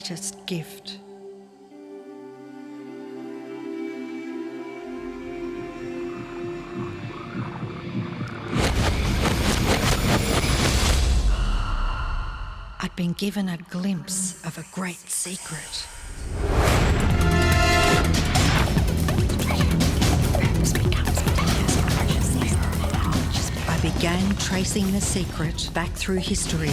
greatest gift. I'd been given a glimpse of a great secret. I began tracing the secret back through history.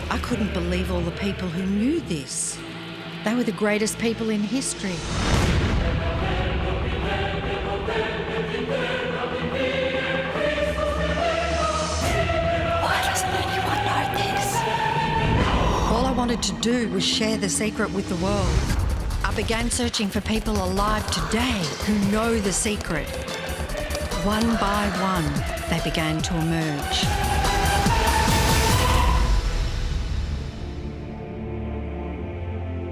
I couldn't believe all the people who knew this. They were the greatest people in history. Why doesn't anyone know this? All I wanted to do was share the secret with the world. I began searching for people alive today who know the secret. One by one, they began to emerge.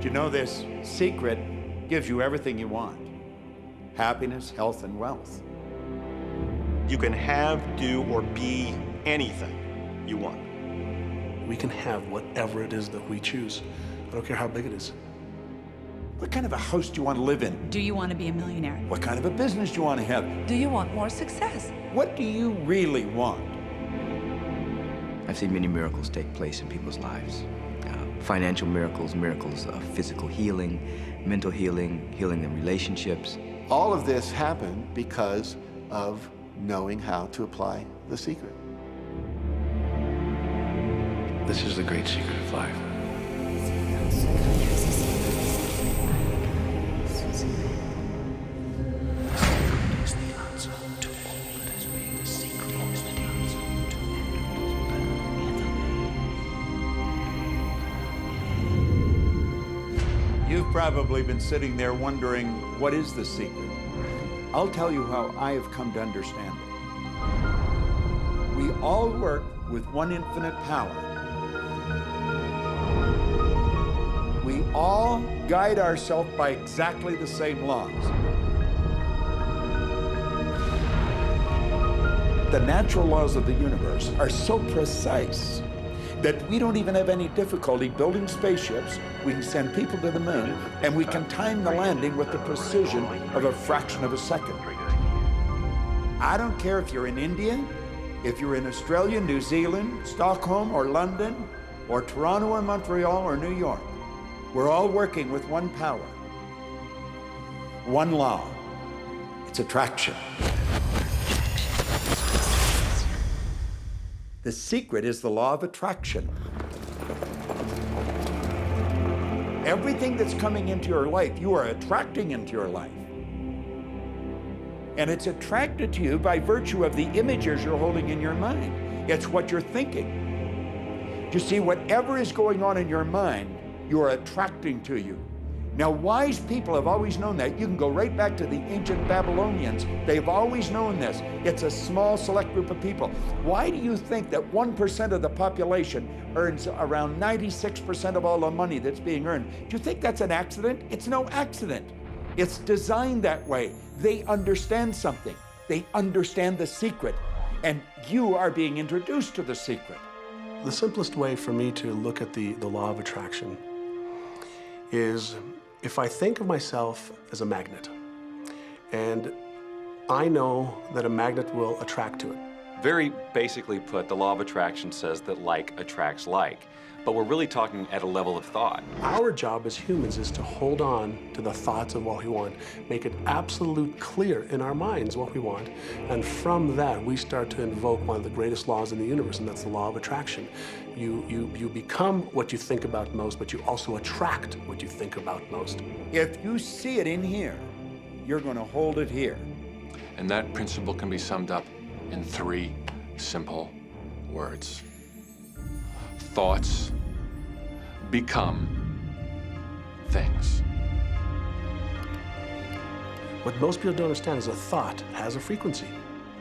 You know, this secret gives you everything you want. Happiness, health, and wealth. You can have, do, or be anything you want. We can have whatever it is that we choose. I don't care how big it is. What kind of a house do you want to live in? Do you want to be a millionaire? What kind of a business do you want to have? Do you want more success? What do you really want? I've seen many miracles take place in people's lives. Financial miracles, miracles of physical healing, mental healing, healing in relationships. All of this happened because of knowing how to apply the secret. This is the great secret of life. You've probably been sitting there wondering, what is the secret? I'll tell you how I have come to understand it. We all work with one infinite power. We all guide ourselves by exactly the same laws. The natural laws of the universe are so precise that we don't even have any difficulty building spaceships. We can send people to the moon, and we can time the landing with the precision of a fraction of a second. I don't care if you're in India, if you're in Australia, New Zealand, Stockholm, or London, or Toronto, or Montreal, or New York. We're all working with one power, one law. It's attraction. The secret is the law of attraction. Everything that's coming into your life, you are attracting into your life. And it's attracted to you by virtue of the images you're holding in your mind. It's what you're thinking. You see, whatever is going on in your mind, you are attracting to you. Now, wise people have always known that. You can go right back to the ancient Babylonians. They've always known this. It's a small, select group of people. Why do you think that 1% of the population earns around 96% of all the money that's being earned? Do you think that's an accident? It's no accident. It's designed that way. They understand something. They understand the secret. And you are being introduced to the secret. The simplest way for me to look at the law of attraction is if I think of myself as a magnet, and I know that a magnet will attract to it. Very basically put, the law of attraction says that like attracts like. But we're really talking at a level of thought. Our job as humans is to hold on to the thoughts of what we want, make it absolute clear in our minds what we want, and from that we start to invoke one of the greatest laws in the universe, and that's the law of attraction. You become what you think about most, but you also attract what you think about most. If you see it in here, you're going to hold it here. And that principle can be summed up in 3 simple words. Thoughts become things. What most people don't understand is a thought has a frequency.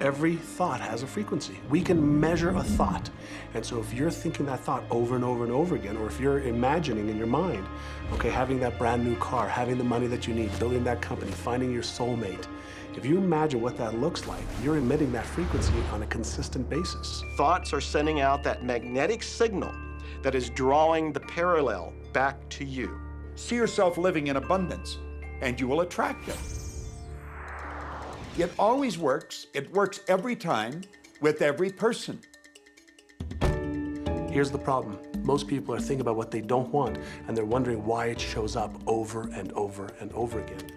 Every thought has a frequency. We can measure a thought. And so if you're thinking that thought over and over and over again, or if you're imagining in your mind, okay, having that brand new car, having the money that you need, building that company, finding your soulmate, if you imagine what that looks like, you're emitting that frequency on a consistent basis. Thoughts are sending out that magnetic signal that is drawing the parallel back to you. See yourself living in abundance, and you will attract it. It always works. It works every time with every person. Here's the problem. Most people are thinking about what they don't want, and they're wondering why it shows up over and over and over again.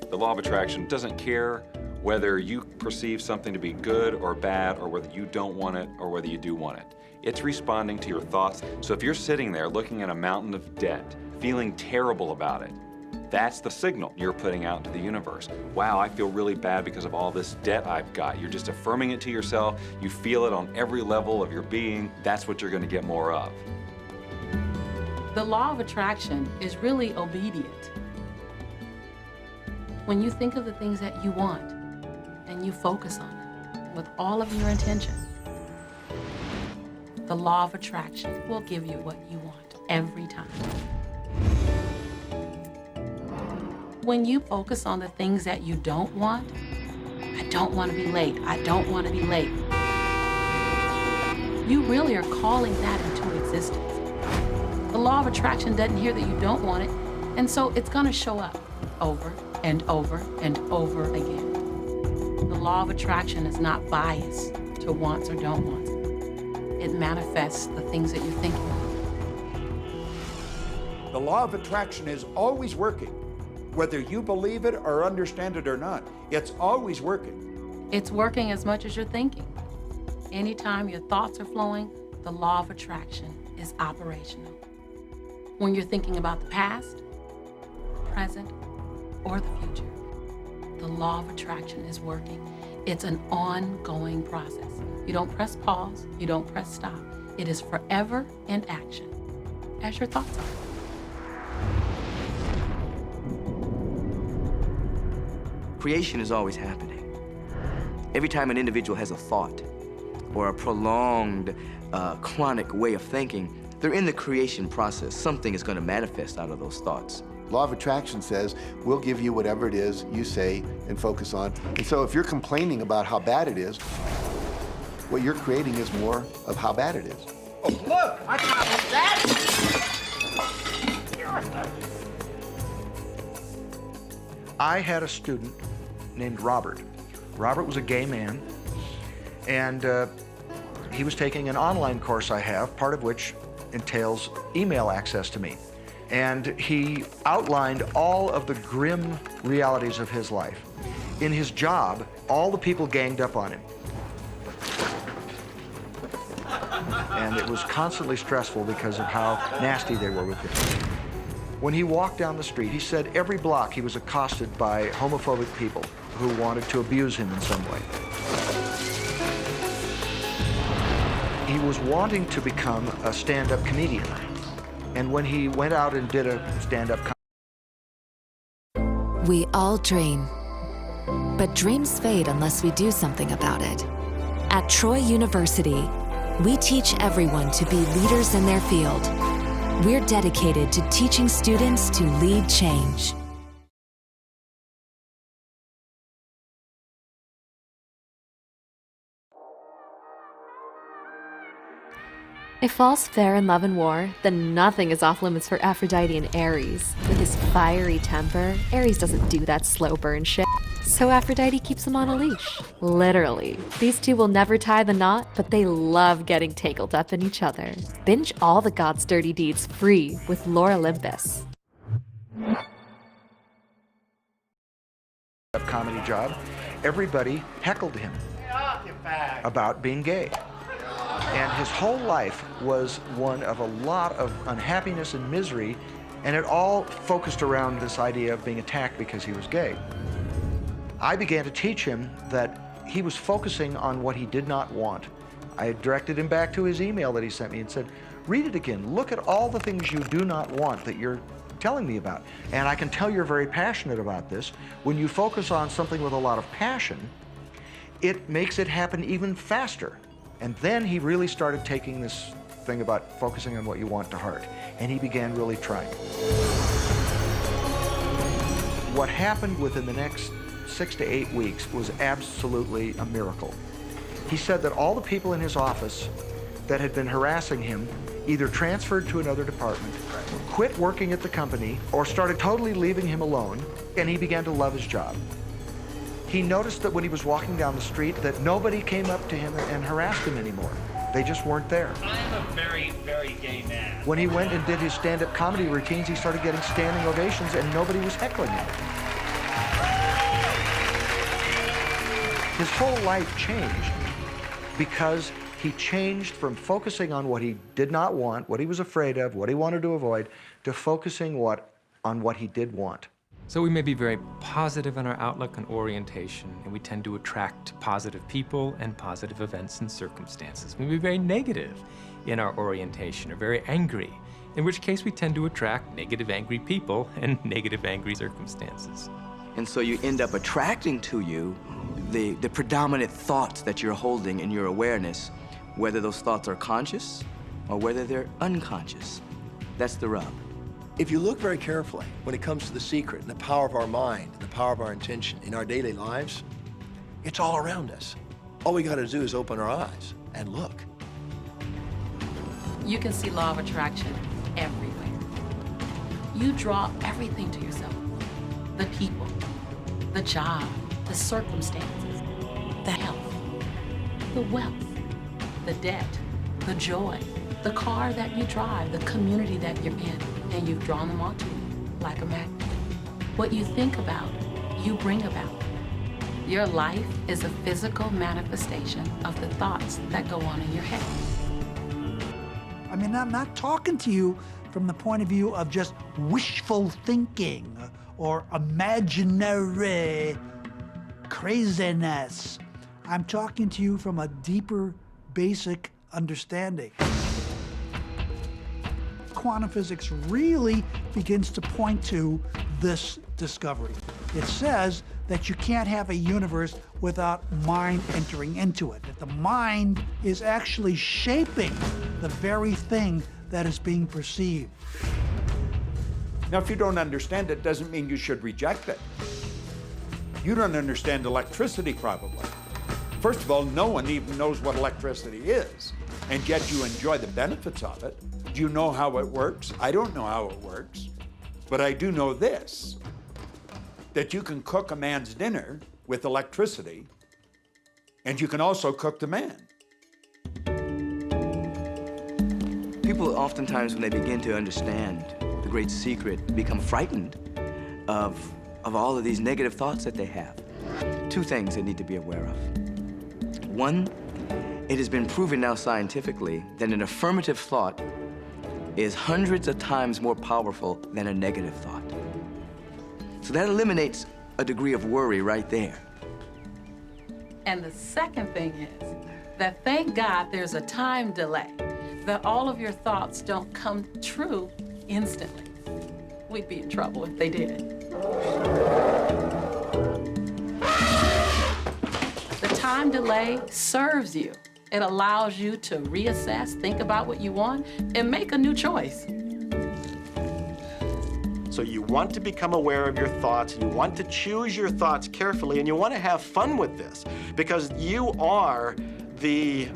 The law of attraction doesn't care whether you perceive something to be good or bad, or whether you don't want it or whether you do want it. It's responding to your thoughts. So if you're sitting there looking at a mountain of debt, feeling terrible about it, that's the signal you're putting out into the universe. Wow, I feel really bad because of all this debt I've got. You're just affirming it to yourself. You feel it on every level of your being. That's what you're going to get more of. The law of attraction is really obedient. When you think of the things that you want and you focus on them with all of your intention, the law of attraction will give you what you want every time. When you focus on the things that you don't want, I don't want to be late, I don't want to be late, you really are calling that into existence. The law of attraction doesn't hear that you don't want it, and so it's going to show up over and over and over again. The law of attraction is not biased to wants or don't wants. It manifests the things that you're thinking of. The law of attraction is always working. Whether you believe it or understand it or not, it's always working. It's working as much as you're thinking. Anytime your thoughts are flowing, the law of attraction is operational. When you're thinking about the past, present, or the future, the law of attraction is working. It's an ongoing process. You don't press pause, you don't press stop. It is forever in action, as your thoughts are. Creation is always happening. Every time an individual has a thought or a prolonged, chronic way of thinking, they're in the creation process. Something is going to manifest out of those thoughts. Law of attraction says, we'll give you whatever it is you say and focus on. And so if you're complaining about how bad it is, what you're creating is more of how bad it is. Oh, look, I got that. I had a student named Robert. Robert was a gay man, and he was taking an online course I have, part of which entails email access to me. And he outlined all of the grim realities of his life. In his job, all the people ganged up on him. And it was constantly stressful because of how nasty they were with him. When he walked down the street, he said every block he was accosted by homophobic people who wanted to abuse him in some way. He was wanting to become a stand-up comedian. And when he went out and did a stand-up We all dream, but dreams fade unless we do something about it. At Troy University, we teach everyone to be leaders in their field. We're dedicated to teaching students to lead change. If all's fair in love and war, then nothing is off limits for Aphrodite and Ares. With his fiery temper, Ares doesn't do that slow burn shit. So Aphrodite keeps him on a leash. Literally. These two will never tie the knot, but they love getting tangled up in each other. Binge all the gods' dirty deeds free with Lore Olympus. Comedy job, everybody heckled him about being gay. And his whole life was one of a lot of unhappiness and misery, and it all focused around this idea of being attacked because he was gay. I began to teach him that he was focusing on what he did not want. I directed him back to his email that he sent me and said, read it again, look at all the things you do not want that you're telling me about. And I can tell you're very passionate about this. When you focus on something with a lot of passion, it makes it happen even faster. And then he really started taking this thing about focusing on what you want to heart. And he began really trying. What happened within the next 6 to 8 weeks was absolutely a miracle. He said that all the people in his office that had been harassing him either transferred to another department, quit working at the company, or started totally leaving him alone, and he began to love his job. He noticed that when he was walking down the street that nobody came up to him and harassed him anymore. They just weren't there. I am a very, very gay man. When he went and did his stand-up comedy routines, he started getting standing ovations and nobody was heckling him. His whole life changed because he changed from focusing on what he did not want, what he was afraid of, what he wanted to avoid, to focusing on what he did want. So we may be very positive in our outlook and orientation, and we tend to attract positive people and positive events and circumstances. We may be very negative in our orientation, or very angry, in which case we tend to attract negative, angry people and negative, angry circumstances. And so you end up attracting to you the predominant thoughts that you're holding in your awareness, whether those thoughts are conscious or whether they're unconscious. That's the rub. If you look very carefully when it comes to the secret and the power of our mind, the power of our intention in our daily lives, it's all around us. All we got to do is open our eyes and look. You can see law of attraction everywhere. You draw everything to yourself. The people, the job, the circumstances, the health, the wealth, the debt, the joy, the car that you drive, the community that you're in, and you've drawn them onto you like a magnet. What you think about, you bring about. Your life is a physical manifestation of the thoughts that go on in your head. I mean, I'm not talking to you from the point of view of just wishful thinking or imaginary craziness. I'm talking to you from a deeper, basic understanding. Quantum physics really begins to point to this discovery. It says that you can't have a universe without mind entering into it, that the mind is actually shaping the very thing that is being perceived. Now, if you don't understand it, doesn't mean you should reject it. You don't understand electricity, probably. First of all, no one even knows what electricity is, and yet you enjoy the benefits of it. Do you know how it works? I don't know how it works, but I do know this, that you can cook a man's dinner with electricity, and you can also cook the man. People oftentimes, when they begin to understand the great secret, become frightened of all of these negative thoughts that they have. Two things they need to be aware of. One, it has been proven now scientifically that an affirmative thought is hundreds of times more powerful than a negative thought. So that eliminates a degree of worry right there. And the second thing is that thank God there's a time delay, that all of your thoughts don't come true instantly. We'd be in trouble if they did. The time delay serves you. It allows you to reassess, think about what you want, and make a new choice. So you want to become aware of your thoughts, you want to choose your thoughts carefully, and you want to have fun with this because you are the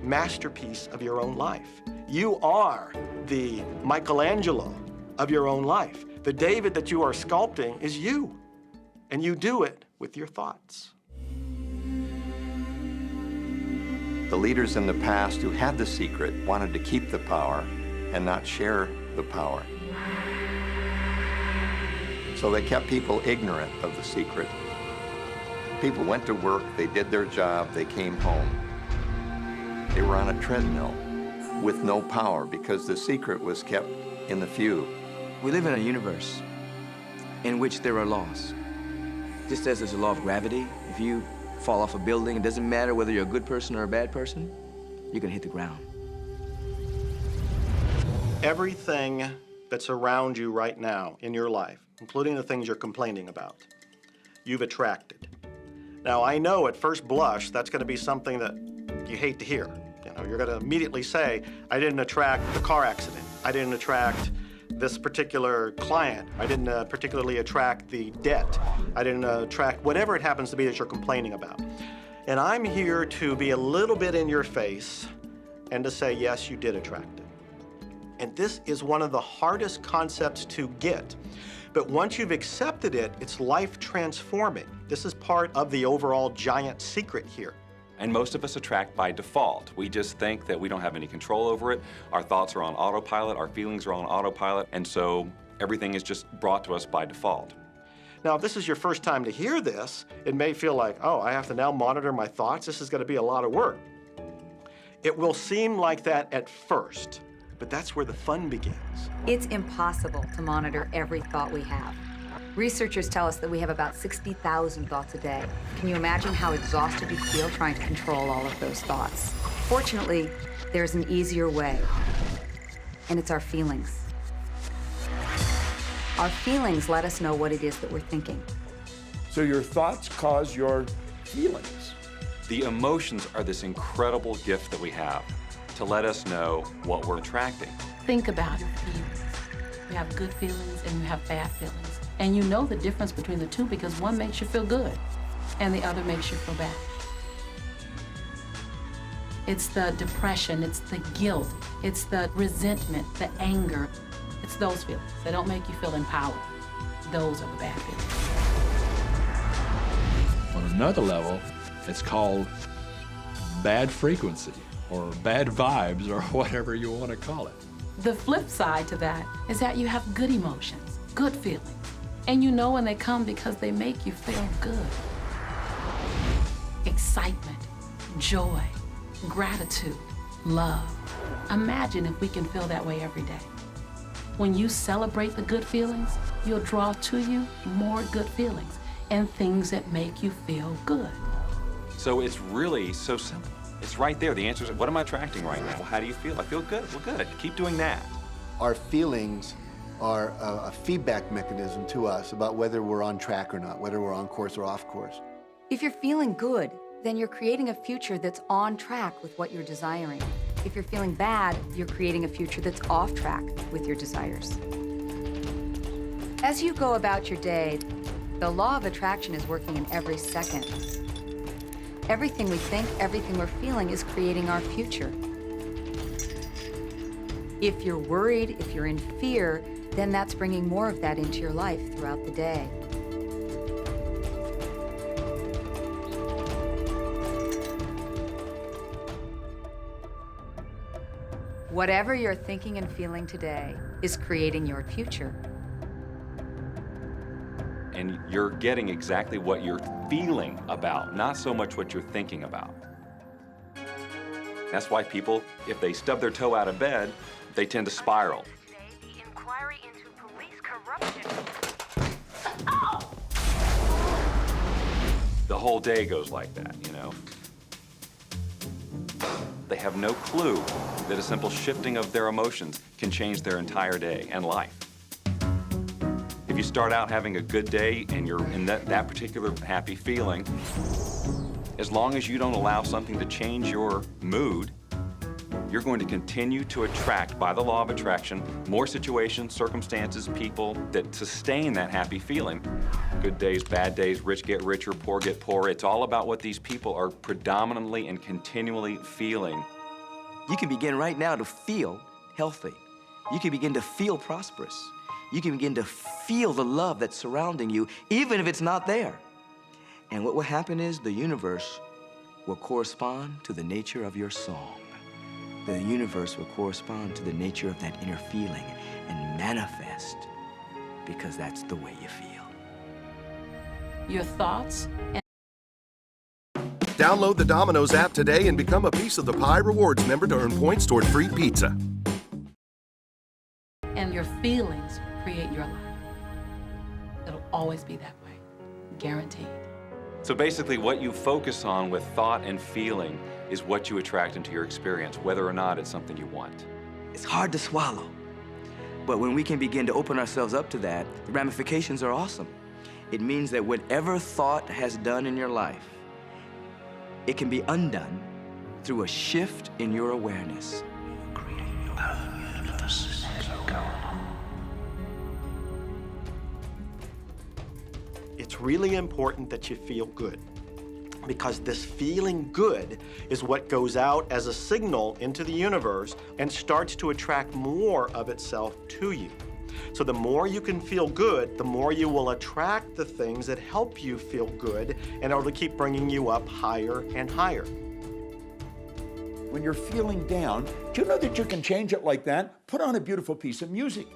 masterpiece of your own life. You are the Michelangelo of your own life. The David that you are sculpting is you, and you do it with your thoughts. The leaders in the past who had the secret wanted to keep the power and not share the power. So they kept people ignorant of the secret. People went to work, they did their job, they came home. They were on a treadmill with no power because the secret was kept in the few. We live in a universe in which there are laws. Just as there's a law of gravity, if you fall off a building, it doesn't matter whether you're a good person or a bad person, you're gonna hit the ground. Everything that's around you right now in your life, including the things you're complaining about, you've attracted. Now, I know at first blush, that's gonna be something that you hate to hear. You know, you're gonna immediately say, I didn't attract the car accident. I didn't attract this particular client. I didn't particularly attract the debt. I didn't attract whatever it happens to be that you're complaining about. And I'm here to be a little bit in your face and to say, yes, you did attract it. And this is one of the hardest concepts to get. But once you've accepted it, it's life transforming. This is part of the overall giant secret here. And most of us attract by default. We just think that we don't have any control over it. Our thoughts are on autopilot, our feelings are on autopilot, and so everything is just brought to us by default. Now, if this is your first time to hear this, it may feel like, oh, I have to now monitor my thoughts. This is going to be a lot of work. It will seem like that at first, but that's where the fun begins. It's impossible to monitor every thought we have. Researchers tell us that we have about 60,000 thoughts a day. Can you imagine how exhausted you feel trying to control all of those thoughts? Fortunately, there's an easier way, and it's our feelings. Our feelings let us know what it is that we're thinking. So your thoughts cause your feelings. The emotions are this incredible gift that we have to let us know what we're attracting. Think about your feelings. You have good feelings and you have bad feelings. And you know the difference between the two because one makes you feel good and the other makes you feel bad. It's the depression, it's the guilt, it's the resentment, the anger. It's those feelings that don't make you feel empowered. Those are the bad feelings. On another level, it's called bad frequency or bad vibes or whatever you want to call it. The flip side to that is that you have good emotions, good feelings. And you know when they come because they make you feel good. Excitement, joy, gratitude, love. Imagine if we can feel that way every day. When you celebrate the good feelings, you'll draw to you more good feelings and things that make you feel good. So it's really so simple. It's right there. The answer is, what am I attracting right now? Well, how do you feel? I feel good. Well, good. Keep doing that. Our feelings are a feedback mechanism to us about whether we're on track or not, whether we're on course or off course. If you're feeling good, then you're creating a future that's on track with what you're desiring. If you're feeling bad, you're creating a future that's off track with your desires. As you go about your day, the law of attraction is working in every second. Everything we think, everything we're feeling is creating our future. If you're worried, if you're in fear, then that's bringing more of that into your life throughout the day. Whatever you're thinking and feeling today is creating your future. And you're getting exactly what you're feeling about, not so much what you're thinking about. That's why people, if they stub their toe out of bed, they tend to spiral. The whole day goes like that, you know? They have no clue that a simple shifting of their emotions can change their entire day and life. If you start out having a good day and you're in that particular happy feeling, as long as you don't allow something to change your mood, you're going to continue to attract, by the law of attraction, more situations, circumstances, people that sustain that happy feeling. Good days, bad days, rich get richer, poor get poorer. It's all about what these people are predominantly and continually feeling You can begin right now to feel healthy. You can begin to feel prosperous. You can begin to feel the love that's surrounding you, even if it's not there. And what will happen is the universe will correspond to the nature of your song. The universe will correspond to the nature of that inner feeling and manifest, because that's the way you feel. Your thoughts and Download the Domino's app today and become a Piece of the Pie Rewards member to earn points toward free pizza. your feelings create your life. It'll always be that way, guaranteed. So basically what you focus on with thought and feeling is what you attract into your experience, whether or not it's something you want. It's hard to swallow, but when we can begin to open ourselves up to that, the ramifications are awesome. It means that whatever thought has done in your life, it can be undone through a shift in your awareness. It's really important that you feel good, because this feeling good is what goes out as a signal into the universe and starts to attract more of itself to you. So the more you can feel good, the more you will attract the things that help you feel good, and it'll keep bringing you up higher and higher. When you're feeling down, do you know that you can change it like that? Put on a beautiful piece of music.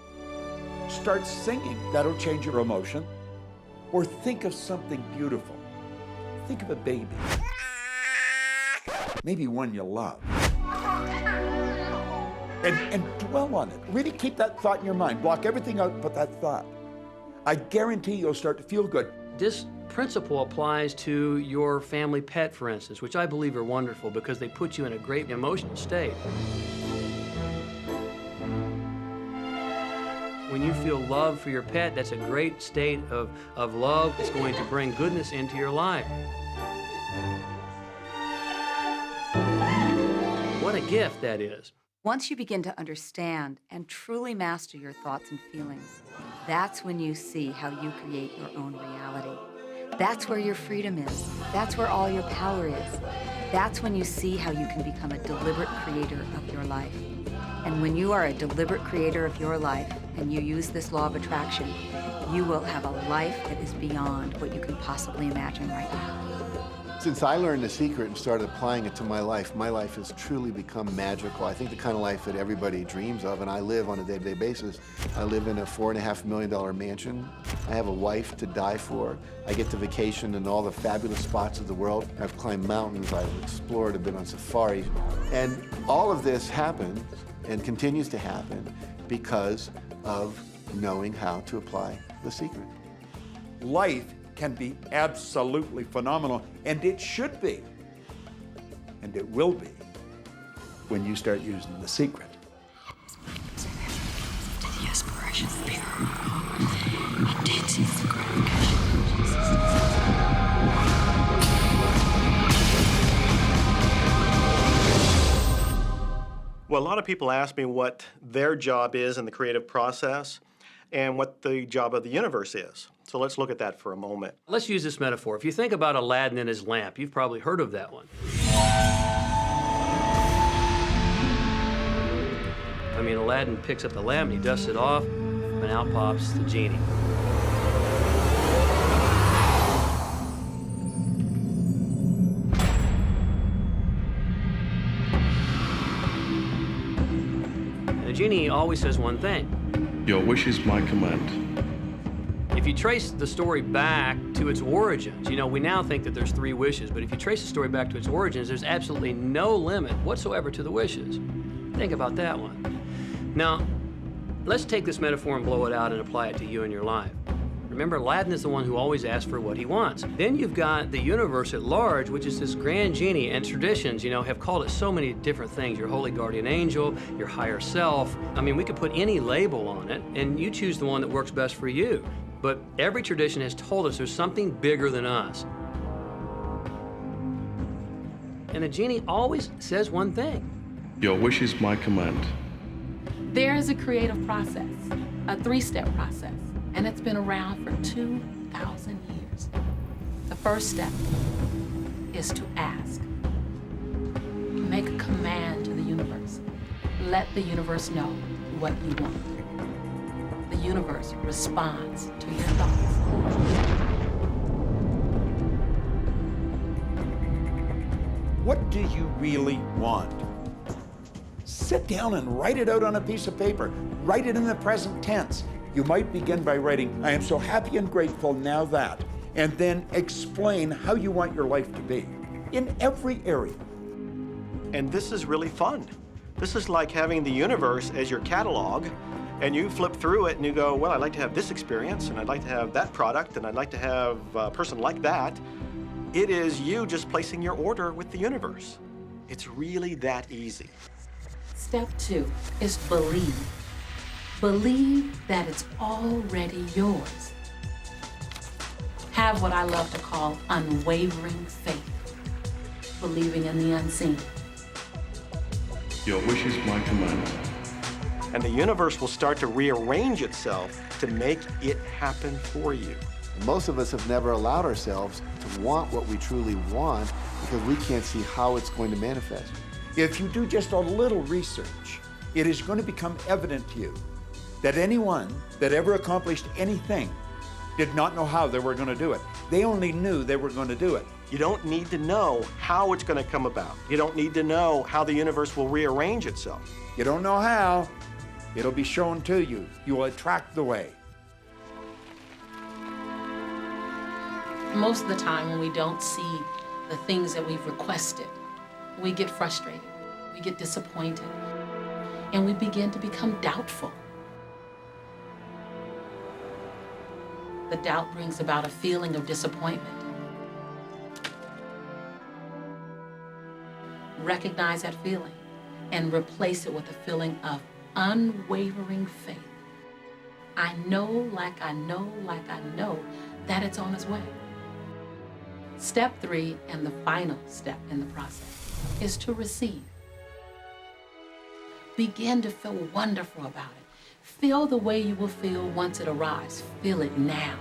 Start singing. That'll change your emotion. Or think of something beautiful. Think of a baby. Maybe one you love. And dwell on it. Really keep that thought in your mind. Block everything out but that thought. I guarantee you'll start to feel good. This principle applies to your family pet, for instance, which I believe are wonderful because they put you in a great emotional state. When you feel love for your pet, that's a great state of love. It's going to bring goodness into your life. What a gift that is. Once you begin to understand and truly master your thoughts and feelings, that's when you see how you create your own reality. That's where your freedom is. That's where all your power is. That's when you see how you can become a deliberate creator of your life. And when you are a deliberate creator of your life and you use this law of attraction, you will have a life that is beyond what you can possibly imagine right now. Since I learned the secret and started applying it to my life has truly become magical. I think the kind of life that everybody dreams of, and I live on a day-to-day basis. I live in a $4.5 million mansion. I have a wife to die for. I get to vacation in all the fabulous spots of the world. I've climbed mountains, I've explored, I've been on safari. And all of this happens and continues to happen because of knowing how to apply the secret. Life can be absolutely phenomenal, and it should be, and it will be, when you start using the secret. Well, a lot of people ask me what their job is in the creative process and what the job of the universe is. So let's look at that for a moment. Let's use this metaphor. If you think about Aladdin and his lamp, you've probably heard of that one. I mean, Aladdin picks up the lamp and he dusts it off, and out pops the genie. And the genie always says one thing. Your wish is my command. If you trace the story back to its origins, you know, we now think that there's 3 wishes, but if you trace the story back to its origins, there's absolutely no limit whatsoever to the wishes. Think about that one. Now, let's take this metaphor and blow it out and apply it to you and your life. Remember, Aladdin is the one who always asks for what he wants. Then you've got the universe at large, which is this grand genie, and traditions, you know, have called it so many different things. Your holy guardian angel, your higher self. I mean, we could put any label on it, and you choose the one that works best for you. But every tradition has told us there's something bigger than us. And the genie always says one thing. Your wish is my command. There is a creative process, a 3-step process, and it's been around for 2,000 years. The first step is to ask. Make a command to the universe. universe. Let the universe know what you want. The universe responds to your thoughts. What do you really want? Sit down and write it out on a piece of paper. Write it in the present tense. You might begin by writing, I am so happy and grateful now that, and then explain how you want your life to be in every area. And this is really fun. This is like having the universe as your catalog, and you flip through it and you go, well, I'd like to have this experience, and I'd like to have that product, and I'd like to have a person like that. It is you just placing your order with the universe. It's really that easy. Step 2 is believe. Believe that it's already yours. Have what I love to call unwavering faith, believing in the unseen. Your wish is my command. And the universe will start to rearrange itself to make it happen for you. Most of us have never allowed ourselves to want what we truly want because we can't see how it's going to manifest. If you do just a little research, it is going to become evident to you that anyone that ever accomplished anything did not know how they were going to do it. They only knew they were going to do it. You don't need to know how it's going to come about. You don't need to know how the universe will rearrange itself. You don't know how, it'll be shown to you. You will attract the way. Most of the time when we don't see the things that we've requested, we get frustrated, we get disappointed, and we begin to become doubtful. The doubt brings about a feeling of disappointment. Recognize that feeling and replace it with a feeling of unwavering faith. I know, like I know, like I know that it's on its way. Step 3, and the final step in the process, is to receive. Begin to feel wonderful about it. Feel the way you will feel once it arrives. Feel it now.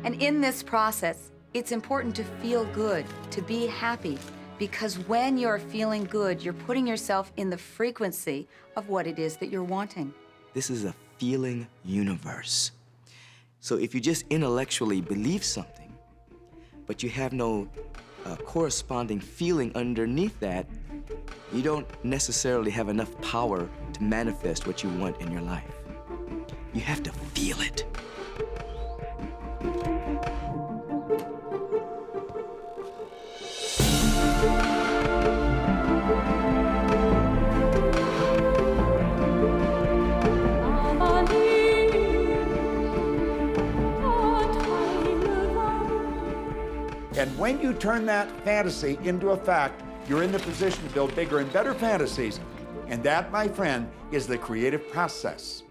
And in this process, it's important to feel good, to be happy, because when you're feeling good, you're putting yourself in the frequency of what it is that you're wanting. This is a feeling universe. So if you just intellectually believe something, but you have no corresponding feeling underneath that, you don't necessarily have enough power to manifest what you want in your life. You have to feel it. And when you turn that fantasy into a fact, you're in the position to build bigger and better fantasies. And that, my friend, is the creative process.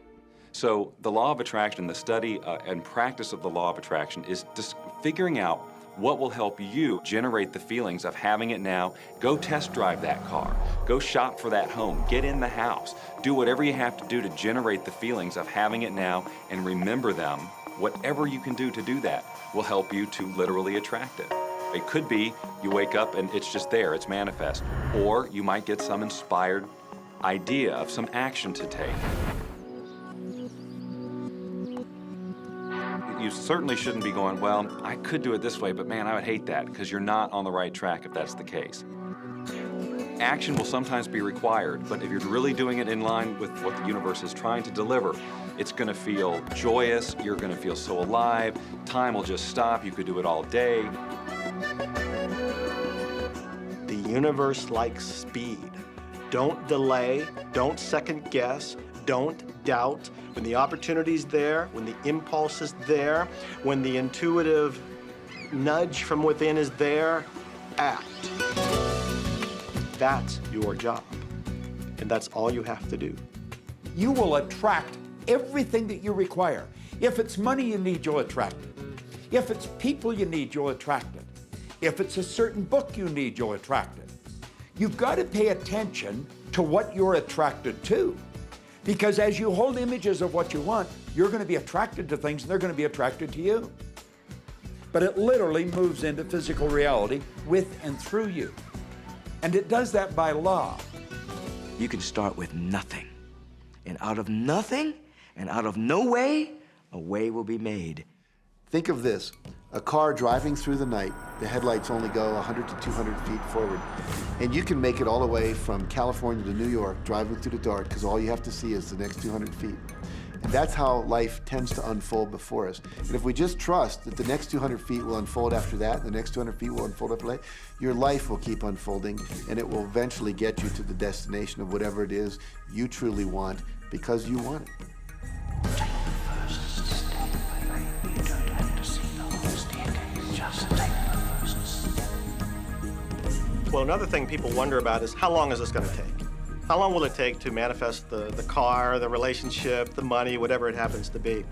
So the law of attraction, the study and practice of the law of attraction is just figuring out what will help you generate the feelings of having it now. Go test drive that car. Go shop for that home. Get in the house. Do whatever you have to do to generate the feelings of having it now and remember them. Whatever you can do to do that will help you to literally attract it. It could be you wake up and it's just there, it's manifest. Or you might get some inspired idea of some action to take. You certainly shouldn't be going, well, I could do it this way, but man, I would hate that, because you're not on the right track if that's the case. Action will sometimes be required, but if you're really doing it in line with what the universe is trying to deliver, it's going to feel joyous, you're going to feel so alive, time will just stop, you could do it all day. The universe likes speed. Don't delay, don't second guess, don't doubt. When the opportunity's there, when the impulse is there, when the intuitive nudge from within is there, act. That's your job. And that's all you have to do. You will attract everything that you require. If it's money you need, you'll attract it. If it's people you need, you'll attract it. If it's a certain book you need, you'll attract it. You've got to pay attention to what you're attracted to. Because as you hold images of what you want, you're going to be attracted to things and they're going to be attracted to you. But it literally moves into physical reality with and through you. And it does that by law. You can start with nothing. And out of nothing, and out of no way, a way will be made. Think of this, a car driving through the night, the headlights only go 100 to 200 feet forward, and you can make it all the way from California to New York driving through the dark because all you have to see is the next 200 feet. And that's how life tends to unfold before us. And if we just trust that the next 200 feet will unfold after that, the next 200 feet will unfold after that, your life will keep unfolding, and it will eventually get you to the destination of whatever it is you truly want because you want it. Well, another thing people wonder about is how long is this going to take? How long will it take to manifest the car, the relationship, the money, whatever it happens to be?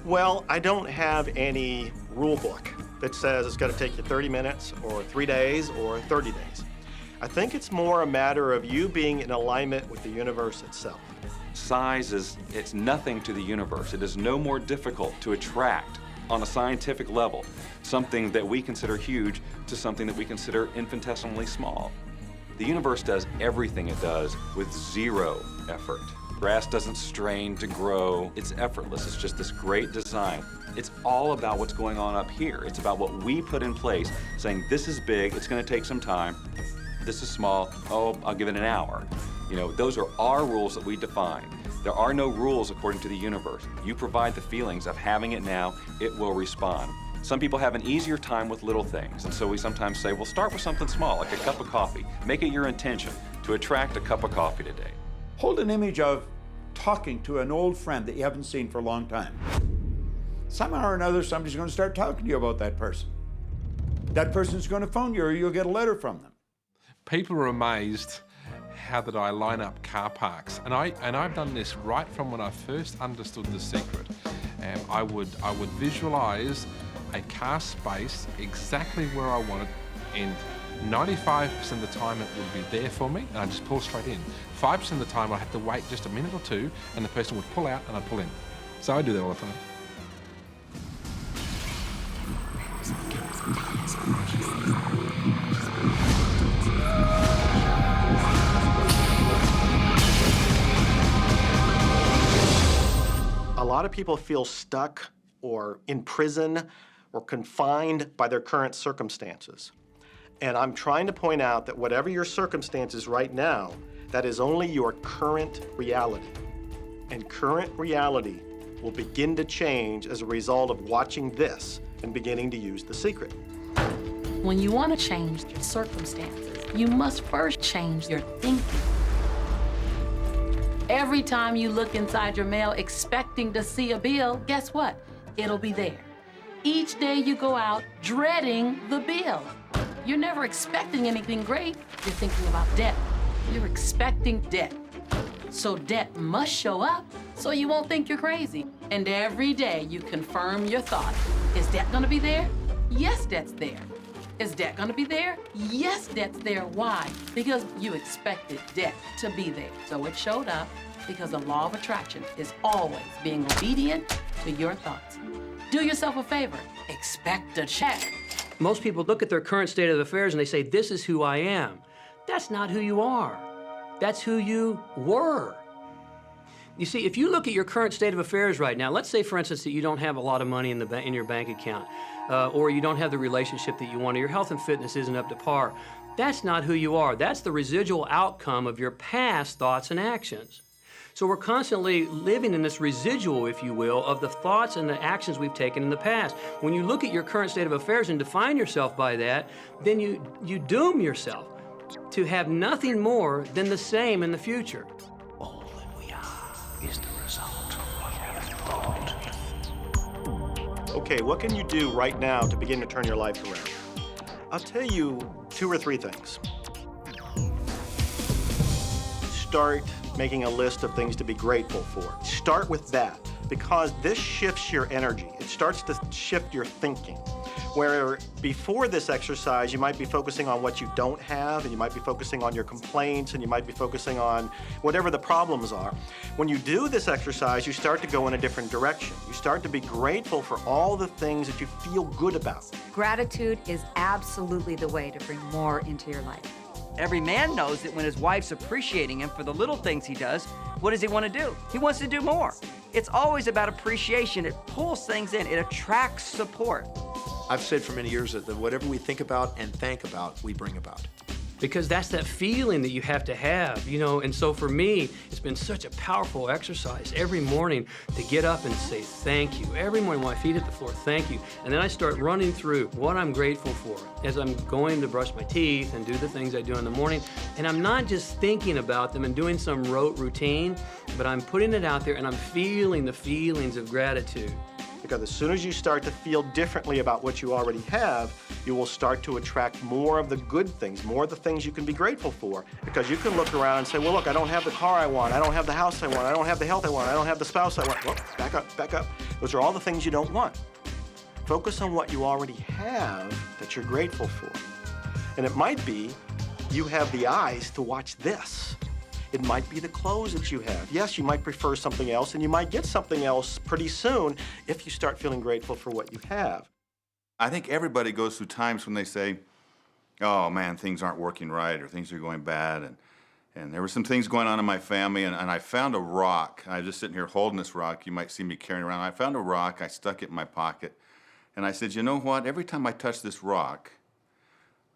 Well, I don't have any rule book that says it's going to take you 30 minutes or 3 days or 30 days. I think it's more a matter of you being in alignment with the universe itself. Size it's nothing to the universe. It is no more difficult to attract on a scientific level something that we consider huge to something that we consider infinitesimally small. The universe does everything it does with zero effort. Grass doesn't strain to grow. It's effortless. It's just this great design. It's all about what's going on up here. It's about what we put in place, saying this is big, it's going to take some time. This is small, oh, I'll give it an hour. You know, those are our rules that we define. There are no rules according to the universe. You provide the feelings of having it now, it will respond. Some people have an easier time with little things, and so we sometimes say, well, start with something small, like a cup of coffee. Make it your intention to attract a cup of coffee today. Hold an image of talking to an old friend that you haven't seen for a long time. Somehow or another, somebody's going to start talking to you about that person. That person's going to phone you, or you'll get a letter from them. People are amazed how that I line up car parks, and I've done this right from when I first understood The Secret. I would visualize a car space exactly where I want it, and 95% of the time it would be there for me, and I just pull straight in. 5% of the time I have to wait just a minute or two, and the person would pull out and I'd pull in. So I do that all the time. A lot of people feel stuck or in prison or confined by their current circumstances. And I'm trying to point out that whatever your circumstances right now, that is only your current reality. And current reality will begin to change as a result of watching this and beginning to use The Secret. When you want to change your circumstances, you must first change your thinking. Every time you look inside your mail expecting to see a bill, guess what? It'll be there. Each day you go out dreading the bill. You're never expecting anything great. You're thinking about debt. You're expecting debt. So debt must show up so you won't think you're crazy. And every day you confirm your thought. Is debt gonna be there? Yes, debt's there. Is debt gonna be there? Yes, debt's there. Why? Because you expected debt to be there. So it showed up because the law of attraction is always being obedient to your thoughts. Do yourself a favor, expect a check. Most people look at their current state of affairs and they say, this is who I am. That's not who you are. That's who you were. You see, if you look at your current state of affairs right now, let's say, for instance, that you don't have a lot of money in your bank account, or you don't have the relationship that you want, or your health and fitness isn't up to par. That's not who you are. That's the residual outcome of your past thoughts and actions. So we're constantly living in this residual, if you will, of the thoughts and the actions we've taken in the past. When you look at your current state of affairs and define yourself by that, then you doom yourself to have nothing more than the same in the future. All that we are is the result of what we have thought. Okay, what can you do right now to begin to turn your life around? I'll tell you 2 or 3 things. Start making a list of things to be grateful for. Start with that, because this shifts your energy. It starts to shift your thinking. Where before this exercise, you might be focusing on what you don't have, and you might be focusing on your complaints, and you might be focusing on whatever the problems are. When you do this exercise, you start to go in a different direction. You start to be grateful for all the things that you feel good about. Gratitude is absolutely the way to bring more into your life. Every man knows that when his wife's appreciating him for the little things he does, what does he want to do? He wants to do more. It's always about appreciation. It pulls things in. It attracts support. I've said for many years that whatever we think about and thank about, we bring about. Because that's that feeling that you have to have, you know. And so for me, it's been such a powerful exercise every morning to get up and say thank you. Every morning when my feet hit the floor, thank you. And then I start running through what I'm grateful for as I'm going to brush my teeth and do the things I do in the morning. And I'm not just thinking about them and doing some rote routine, but I'm putting it out there and I'm feeling the feelings of gratitude. Because as soon as you start to feel differently about what you already have, you will start to attract more of the good things, more of the things you can be grateful for. Because you can look around and say, well, look, I don't have the car I want, I don't have the house I want, I don't have the health I want, I don't have the spouse I want. Well, back up, back up. Those are all the things you don't want. Focus on what you already have that you're grateful for. And it might be you have the eyes to watch this. It might be the clothes that you have. Yes, you might prefer something else, and you might get something else pretty soon if you start feeling grateful for what you have. I think everybody goes through times when they say, oh man, things aren't working right, or things are going bad, and there were some things going on in my family, and I found a rock. I was just sitting here holding this rock. You might see me carrying around. I found a rock, I stuck it in my pocket, and I said, you know what, every time I touch this rock,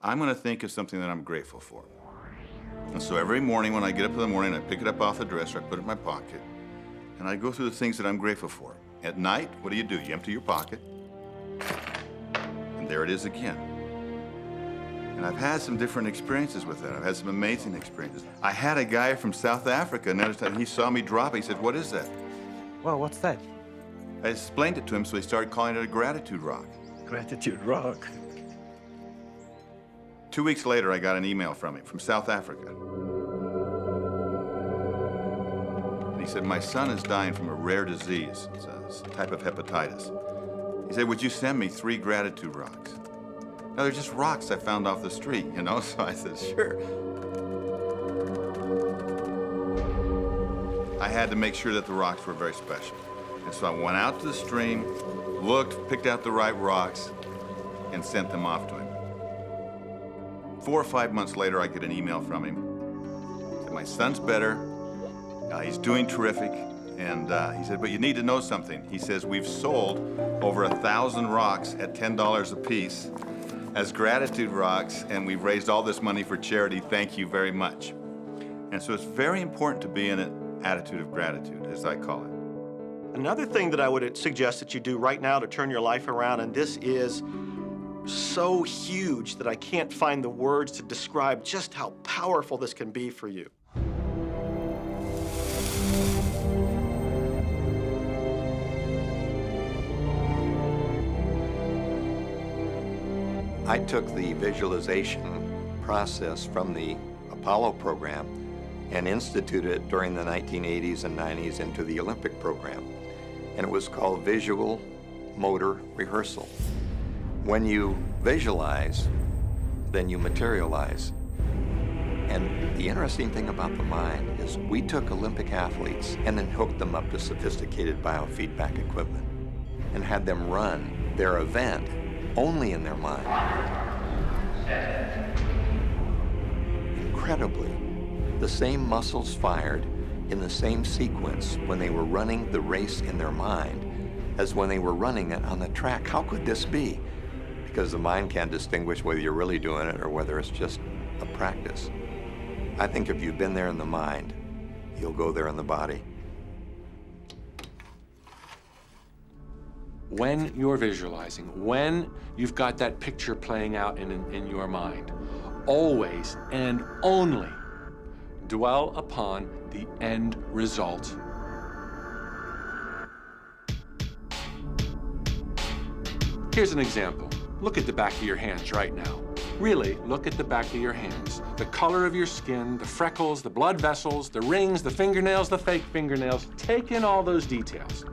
I'm gonna think of something that I'm grateful for. And so every morning when I get up in the morning, I pick it up off the dresser, I put it in my pocket, and I go through the things that I'm grateful for. At night, what do? You empty your pocket, and there it is again. And I've had some different experiences with that. I've had some amazing experiences. I had a guy from South Africa, and he saw me drop it. He said, what is that? Well, what's that? I explained it to him, so he started calling it a gratitude rock. Gratitude rock. 2 weeks later, I got an email from him, from South Africa. And he said, my son is dying from a rare disease. It's a type of hepatitis. He said, would you send me 3 gratitude rocks? Now, they're just rocks I found off the street, you know? So I said, sure. I had to make sure that the rocks were very special. And so I went out to the stream, looked, picked out the right rocks, and sent them off to him. 4 or 5 months later, I get an email from him. He said, my son's better, he's doing terrific, and he said, but you need to know something. He says, we've sold over 1,000 rocks at $10 a piece as gratitude rocks, and we've raised all this money for charity. Thank you very much. And so it's very important to be in an attitude of gratitude, as I call it. Another thing that I would suggest that you do right now to turn your life around, and this is so huge that I can't find the words to describe just how powerful this can be for you. I took the visualization process from the Apollo program and instituted it during the 1980s and 90s into the Olympic program. And it was called Visual Motor Rehearsal. When you visualize, then you materialize. And the interesting thing about the mind is we took Olympic athletes and then hooked them up to sophisticated biofeedback equipment and had them run their event only in their mind. Incredibly, the same muscles fired in the same sequence when they were running the race in their mind as when they were running it on the track. How could this be? Because the mind can't distinguish whether you're really doing it or whether it's just a practice. I think if you've been there in the mind, you'll go there in the body. When you're visualizing, when you've got that picture playing out in your mind, always and only dwell upon the end result. Here's an example. Look at the back of your hands right now. Really, look at the back of your hands. The color of your skin, the freckles, the blood vessels, the rings, the fingernails, the fake fingernails. Take in all those details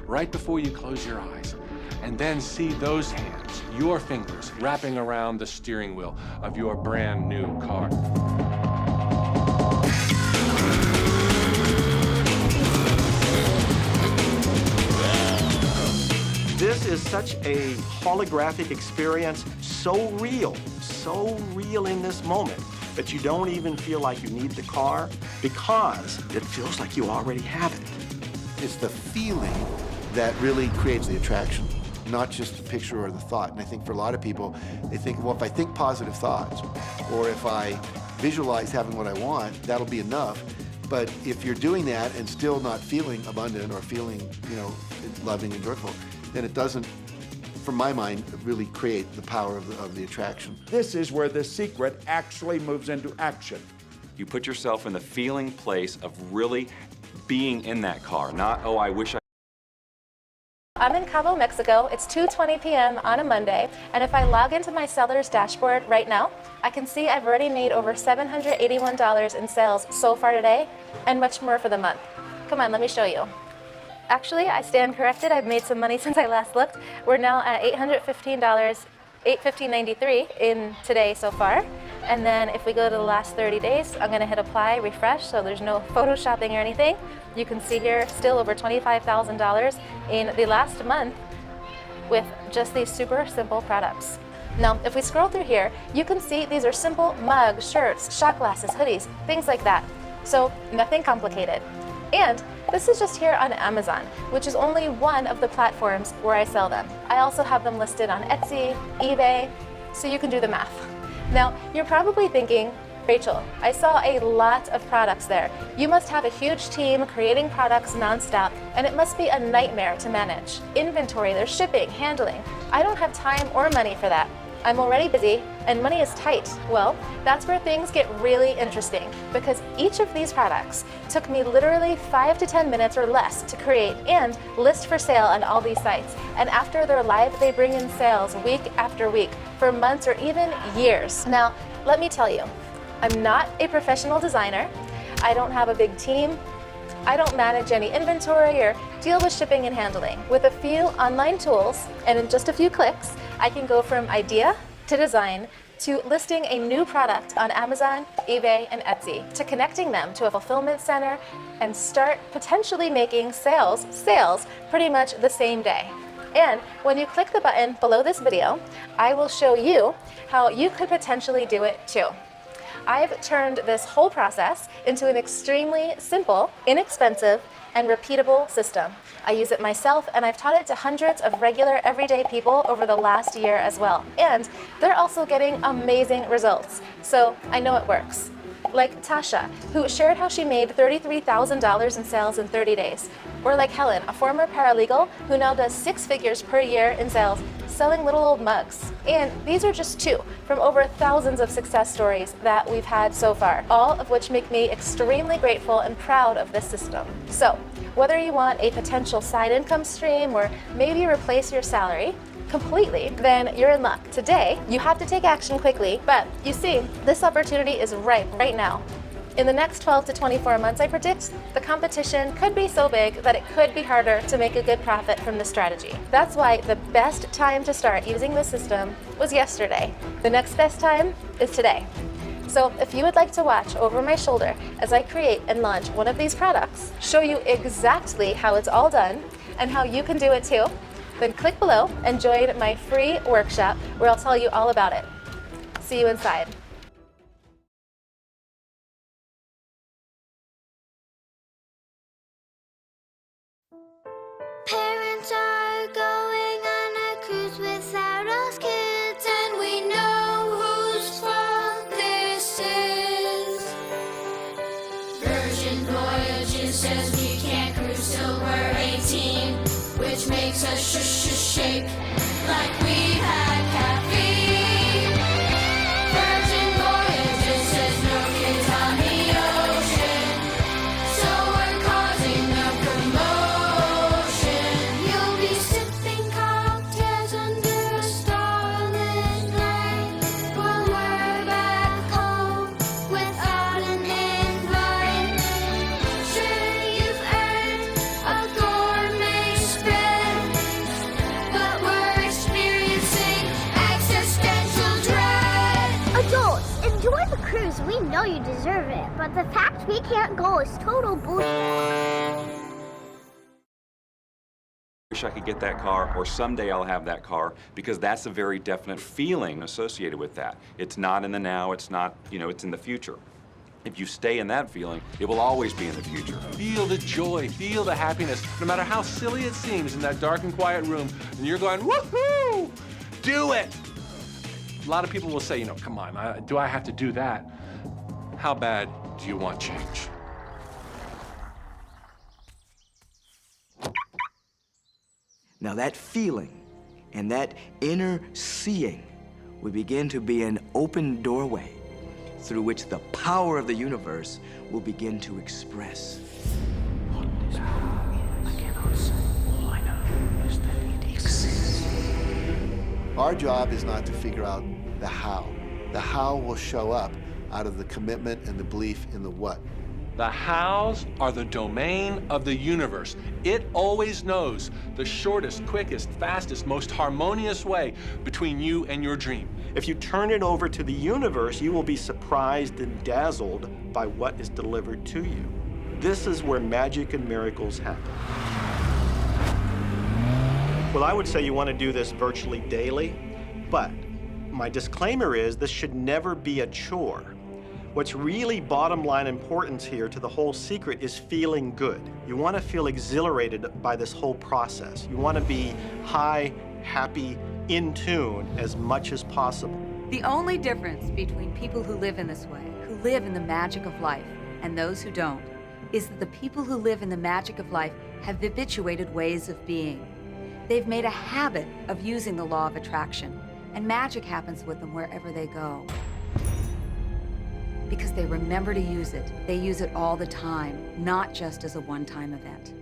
right before you close your eyes. And then see those hands, your fingers, wrapping around the steering wheel of your brand new car. This is such a holographic experience, so real in this moment, that you don't even feel like you need the car because it feels like you already have it. It's the feeling that really creates the attraction, not just the picture or the thought. And I think for a lot of people, they think, well, if I think positive thoughts, or if I visualize having what I want, that'll be enough. But if you're doing that and still not feeling abundant or feeling, loving and joyful, then it doesn't, from my mind, really create the power of the attraction. This is where the secret actually moves into action. You put yourself in the feeling place of really being in that car, not, oh, I wish I... I'm in Cabo, Mexico. It's 2:20 p.m. on a Monday, and if I log into my seller's dashboard right now, I can see I've already made over $781 in sales so far today, and much more for the month. Come on, let me show you. Actually, I stand corrected. I've made some money since I last looked. We're now at $815, $815.93 in today so far. And then if we go to the last 30 days, I'm gonna hit apply, refresh, so there's no photoshopping or anything. You can see here still over $25,000 in the last month with just these super simple products. Now, if we scroll through here, you can see these are simple mugs, shirts, shot glasses, hoodies, things like that. So nothing complicated. And this is just here on Amazon, which is only one of the platforms where I sell them. I also have them listed on Etsy, eBay, so you can do the math. Now, you're probably thinking, Rachel, I saw a lot of products there. You must have a huge team creating products nonstop, and it must be a nightmare to manage. Inventory, there's shipping, handling. I don't have time or money for that. I'm already busy, and money is tight. Well, that's where things get really interesting, because each of these products took me literally 5 to 10 minutes or less to create and list for sale on all these sites. And after they're live, they bring in sales week after week for months or even years. Now, let me tell you, I'm not a professional designer. I don't have a big team. I don't manage any inventory or deal with shipping and handling. With a few online tools and in just a few clicks, I can go from idea to design to listing a new product on Amazon, eBay, and Etsy, to connecting them to a fulfillment center and start potentially making sales pretty much the same day. And when you click the button below this video, I will show you how you could potentially do it too. I've turned this whole process into an extremely simple, inexpensive, and repeatable system. I use it myself, and I've taught it to hundreds of regular, everyday people over the last year as well. And they're also getting amazing results. So I know it works. Like Tasha, who shared how she made $33,000 in sales in 30 days. Or like Helen, a former paralegal who now does 6 figures per year in sales, selling little old mugs. And these are just 2 from over thousands of success stories that we've had so far, all of which make me extremely grateful and proud of this system. So, whether you want a potential side income stream or maybe replace your salary completely, then you're in luck. Today, you have to take action quickly, but you see, this opportunity is ripe right now. In the next 12 to 24 months, I predict the competition could be so big that it could be harder to make a good profit from this strategy. That's why the best time to start using this system was yesterday. The next best time is today. So if you would like to watch over my shoulder as I create and launch one of these products, show you exactly how it's all done and how you can do it too, then click below and join my free workshop where I'll tell you all about it. See you inside. Parents are going on a cruise without us kids, and we know whose fault this is. Virgin Voyages says we can't cruise till we're 18, which makes us shake like we've had caffeine. Virgin Voyages says no kids on the ocean, so we're causing a commotion. You'll be sipping cocktails under a starlit night while we're back home without an invite. Sure, you've earned a gourmet spread, but we're experiencing existential dread. Adults, enjoy the cruise. We know you deserve it, but the fact we can't go is total bullshit. wish I could get that car, or someday I'll have that car, because that's a very definite feeling associated with that. It's not in the now, it's not, it's in the future. If you stay in that feeling, it will always be in the future. Feel the joy, feel the happiness, no matter how silly it seems in that dark and quiet room, and you're going, woohoo! Do it! A lot of people will say, come on, do I have to do that? How bad do you want change? Now that feeling and that inner seeing will begin to be an open doorway through which the power of the universe will begin to express. Our job is not to figure out the how. The how will show up out of the commitment and the belief in the what. The hows are the domain of the universe. It always knows the shortest, quickest, fastest, most harmonious way between you and your dream. If you turn it over to the universe, you will be surprised and dazzled by what is delivered to you. This is where magic and miracles happen. Well, I would say you want to do this virtually daily, but my disclaimer is this should never be a chore. What's really bottom line importance here to the whole secret is feeling good. You want to feel exhilarated by this whole process. You want to be high, happy, in tune as much as possible. The only difference between people who live in this way, who live in the magic of life, and those who don't, is that the people who live in the magic of life have habituated ways of being. They've made a habit of using the law of attraction, and magic happens with them wherever they go. Because they remember to use it. They use it all the time, not just as a one-time event.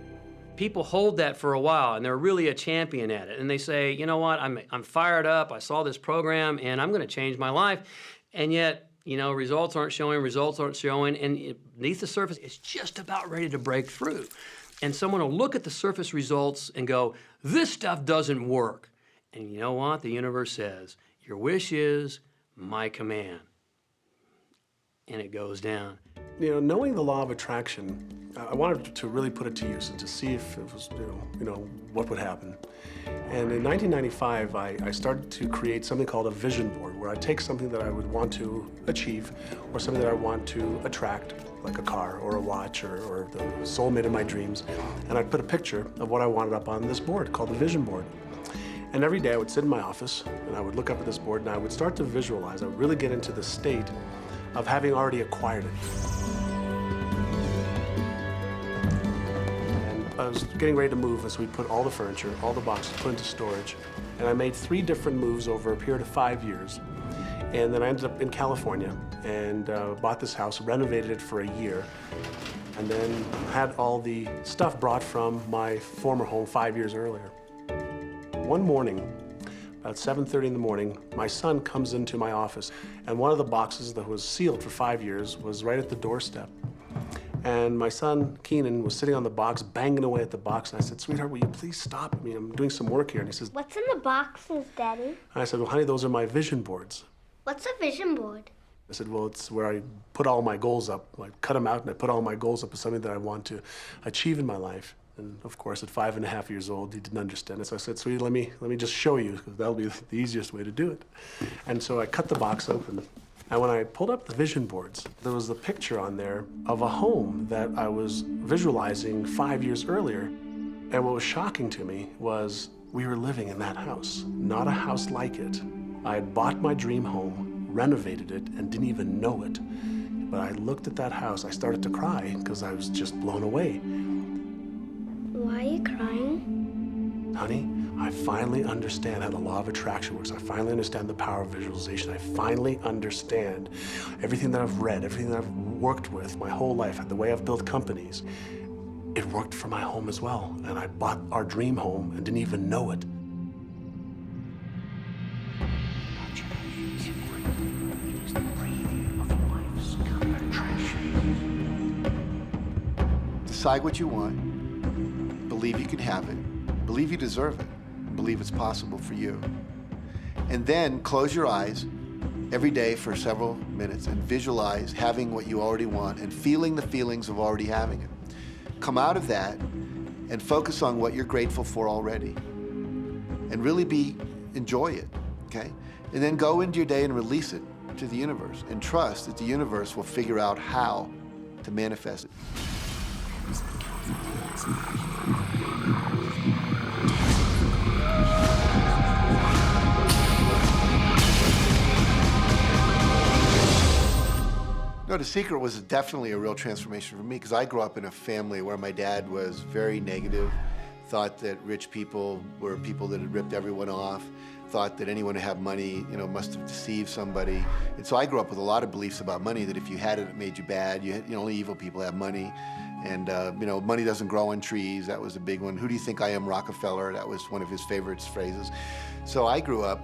People hold that for a while, and they're really a champion at it. And they say, you know what, I'm fired up, I saw this program, and I'm gonna change my life. And yet, results aren't showing, and beneath the surface, it's just about ready to break through. And someone will look at the surface results and go, this stuff doesn't work. And you know what? The universe says, your wish is my command. And it goes down. Knowing the law of attraction, I wanted to really put it to use and to see if it was, what would happen. And in 1995, I started to create something called a vision board, where I take something that I would want to achieve, or something that I want to attract, like a car or a watch or the soulmate of my dreams, and I'd put a picture of what I wanted up on this board called the vision board. And every day I would sit in my office and I would look up at this board and I would start to visualize. I would really get into the state of having already acquired it. And I was getting ready to move, and so we put all the furniture, all the boxes, put into storage. And I made 3 different moves over a period of 5 years. And then I ended up in California and bought this house, renovated it for a year, and then had all the stuff brought from my former home 5 years earlier. One morning, about 7:30 in the morning, my son comes into my office, and one of the boxes that was sealed for 5 years was right at the doorstep. And my son, Keenan, was sitting on the box, banging away at the box, and I said, sweetheart, will you please stop? I'm doing some work here. And he says, What's in the boxes, Daddy? and I said, well, honey, those are my vision boards. What's a vision board? I said, well, it's where I put all my goals up. I cut them out and I put all my goals up as something that I want to achieve in my life. And of course, at 5.5 years old, he didn't understand it. So I said, sweetie, let me just show you, because that'll be the easiest way to do it. And so I cut the box open. And when I pulled up the vision boards, there was a picture on there of a home that I was visualizing 5 years earlier. And what was shocking to me was we were living in that house, not a house like it. I had bought my dream home, renovated it, and didn't even know it. But I looked at that house, I started to cry because I was just blown away. Why are you crying? Honey, I finally understand how the law of attraction works. I finally understand the power of visualization. I finally understand everything that I've read, everything that I've worked with my whole life, the way I've built companies. It worked for my home as well. And I bought our dream home and didn't even know it. Decide what you want, believe you can have it, believe you deserve it, believe it's possible for you. And then close your eyes every day for several minutes and visualize having what you already want and feeling the feelings of already having it. Come out of that and focus on what you're grateful for already. And really enjoy it, okay? And then go into your day and release it to the universe and trust that the universe will figure out how to manifest it. No, The Secret was definitely a real transformation for me because I grew up in a family where my dad was very negative, thought that rich people were people that had ripped everyone off, thought that anyone who had money, must have deceived somebody. And so I grew up with a lot of beliefs about money, that if you had it, it made you bad. Only evil people have money. And, money doesn't grow on trees. That was a big one. Who do you think I am, Rockefeller? That was one of his favorite phrases. So I grew up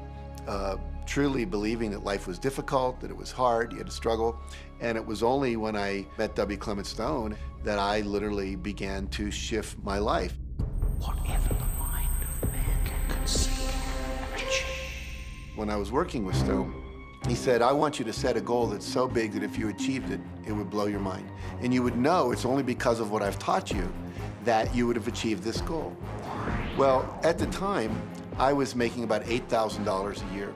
truly believing that life was difficult, that it was hard, you had to struggle. And it was only when I met W. Clement Stone that I literally began to shift my life. Whatever the mind of man can conceive and achieve. When I was working with Stone, he said, I want you to set a goal that's so big that if you achieved it, it would blow your mind. And you would know it's only because of what I've taught you that you would have achieved this goal. Well, at the time, I was making about $8,000 a year.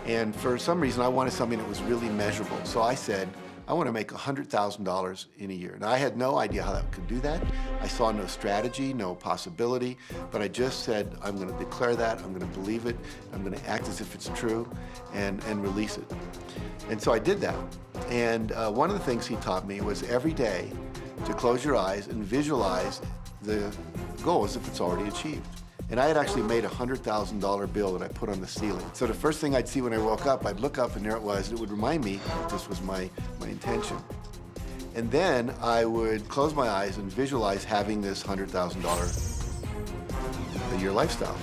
And for some reason, I wanted something that was really measurable. So I said, I want to make $100,000 in a year. Now, I had no idea how I could do that. I saw no strategy, no possibility, but I just said, I'm going to declare that, I'm going to believe it, I'm going to act as if it's true, and release it. And so I did that. And one of the things he taught me was every day to close your eyes and visualize the goal as if it's already achieved. And I had actually made a $100,000 bill that I put on the ceiling. So the first thing I'd see when I woke up, I'd look up and there it was. And it would remind me that this was my intention. And then I would close my eyes and visualize having this $100,000 a year lifestyle.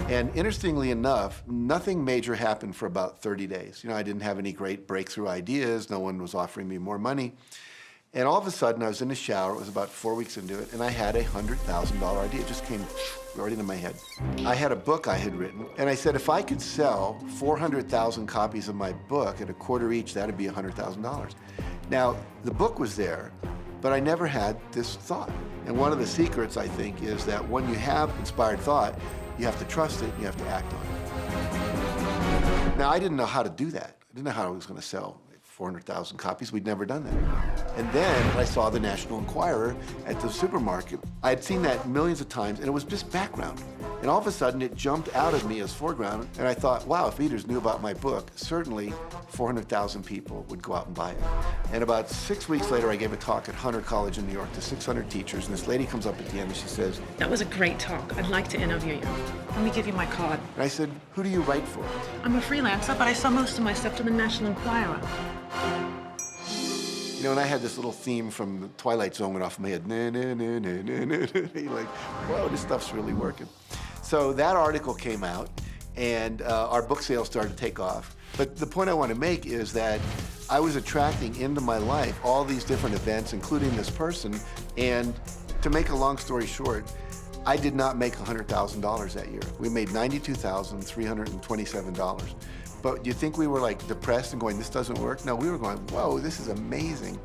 And interestingly enough, nothing major happened for about 30 days. I didn't have any great breakthrough ideas. No one was offering me more money. And all of a sudden, I was in the shower, it was about 4 weeks into it, and I had a $100,000 idea. It just came right into my head. I had a book I had written, and I said, if I could sell 400,000 copies of my book at a quarter each, that'd be $100,000. Now, the book was there, but I never had this thought. And one of the secrets, I think, is that when you have inspired thought, you have to trust it, and you have to act on it. Now, I didn't know how to do that. I didn't know how I was going to sell 400,000 copies. We'd never done that. And then I saw the National Enquirer at the supermarket. I had seen that millions of times, and it was just background. And all of a sudden, it jumped out of me as foreground, and I thought, wow, if readers knew about my book, certainly 400,000 people would go out and buy it. And about 6 weeks later, I gave a talk at Hunter College in New York to 600 teachers, and this lady comes up at the end and she says, that was a great talk. I'd like to interview you. Let me give you my card. And I said, who do you write for? I'm a freelancer, but I sell most of my stuff to the National Enquirer. And I had this little theme from the Twilight Zone went off in my head. Na, na, na, na, na, na. You're like, whoa, this stuff's really working. So that article came out, and our book sales started to take off. But the point I want to make is that I was attracting into my life all these different events, including this person. And to make a long story short, I did not make $100,000 that year. We made $92,327. But do you think we were like depressed and going, this doesn't work? No, we were going, whoa, this is amazing.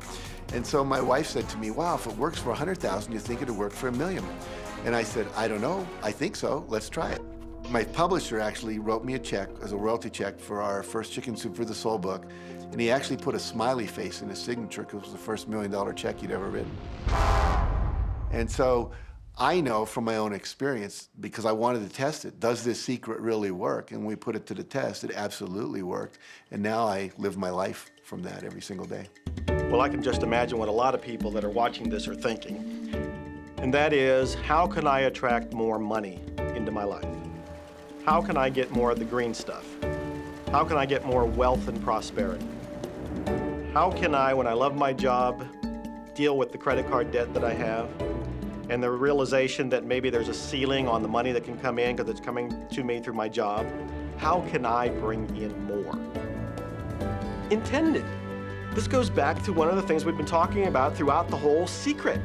And so my wife said to me, wow, if it works for 100,000, you think it'd work for $1 million? And I said, I don't know, I think so, let's try it. My publisher actually wrote me a check as a royalty check for our first Chicken Soup for the Soul book. And he actually put a smiley face in his signature because it was the first $1 million check he'd ever written. And so I know from my own experience, because I wanted to test it, does this secret really work? And we put it to the test, it absolutely worked. And now I live my life from that every single day. Well, I can just imagine what a lot of people that are watching this are thinking. And that is, how can I attract more money into my life? How can I get more of the green stuff? How can I get more wealth and prosperity? How can I, when I love my job, deal with the credit card debt that I have? And the realization that maybe there's a ceiling on the money that can come in because it's coming to me through my job. How can I bring in more? Intended. This goes back to one of the things we've been talking about throughout the whole secret.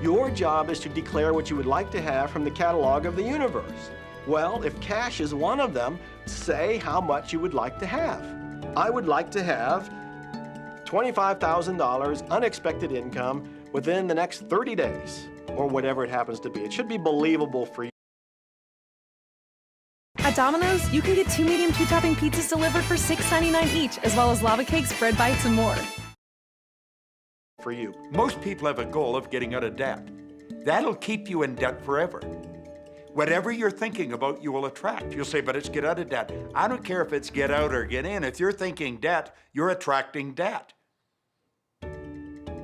Your job is to declare what you would like to have from the catalog of the universe. Well, if cash is one of them, say how much you would like to have. I would like to have $25,000 unexpected income within the next 30 days. or whatever it happens to be. It should be believable for you. At Domino's, you can get 2 medium 2-topping pizzas delivered for $6.99 each, as well as lava cakes, bread bites, and more. For you. Most people have a goal of getting out of debt. That'll keep you in debt forever. Whatever you're thinking about, you will attract. You'll say, but it's get out of debt. I don't care if it's get out or get in. If you're thinking debt, you're attracting debt.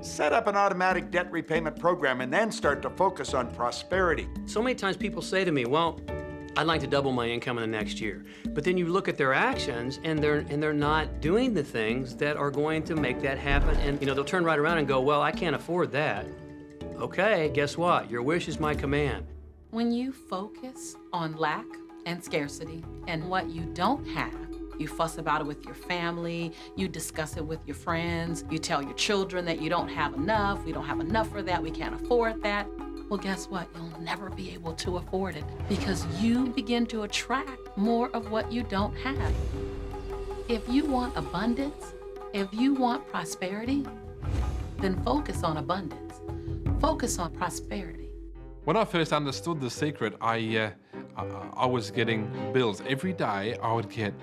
Set up an automatic debt repayment program and then start to focus on prosperity. So many times people say to me, well, I'd like to double my income in the next year. But then you look at their actions and they're not doing the things that are going to make that happen. And they'll turn right around and go, well, I can't afford that. Okay, guess what? Your wish is my command. When you focus on lack and scarcity and what you don't have, you fuss about it with your family, you discuss it with your friends, you tell your children that you don't have enough, we don't have enough for that, we can't afford that. Well, guess what? You'll never be able to afford it because you begin to attract more of what you don't have. If you want abundance, if you want prosperity, then focus on abundance. Focus on prosperity. When I first understood The Secret, I was getting bills. Every day I'd get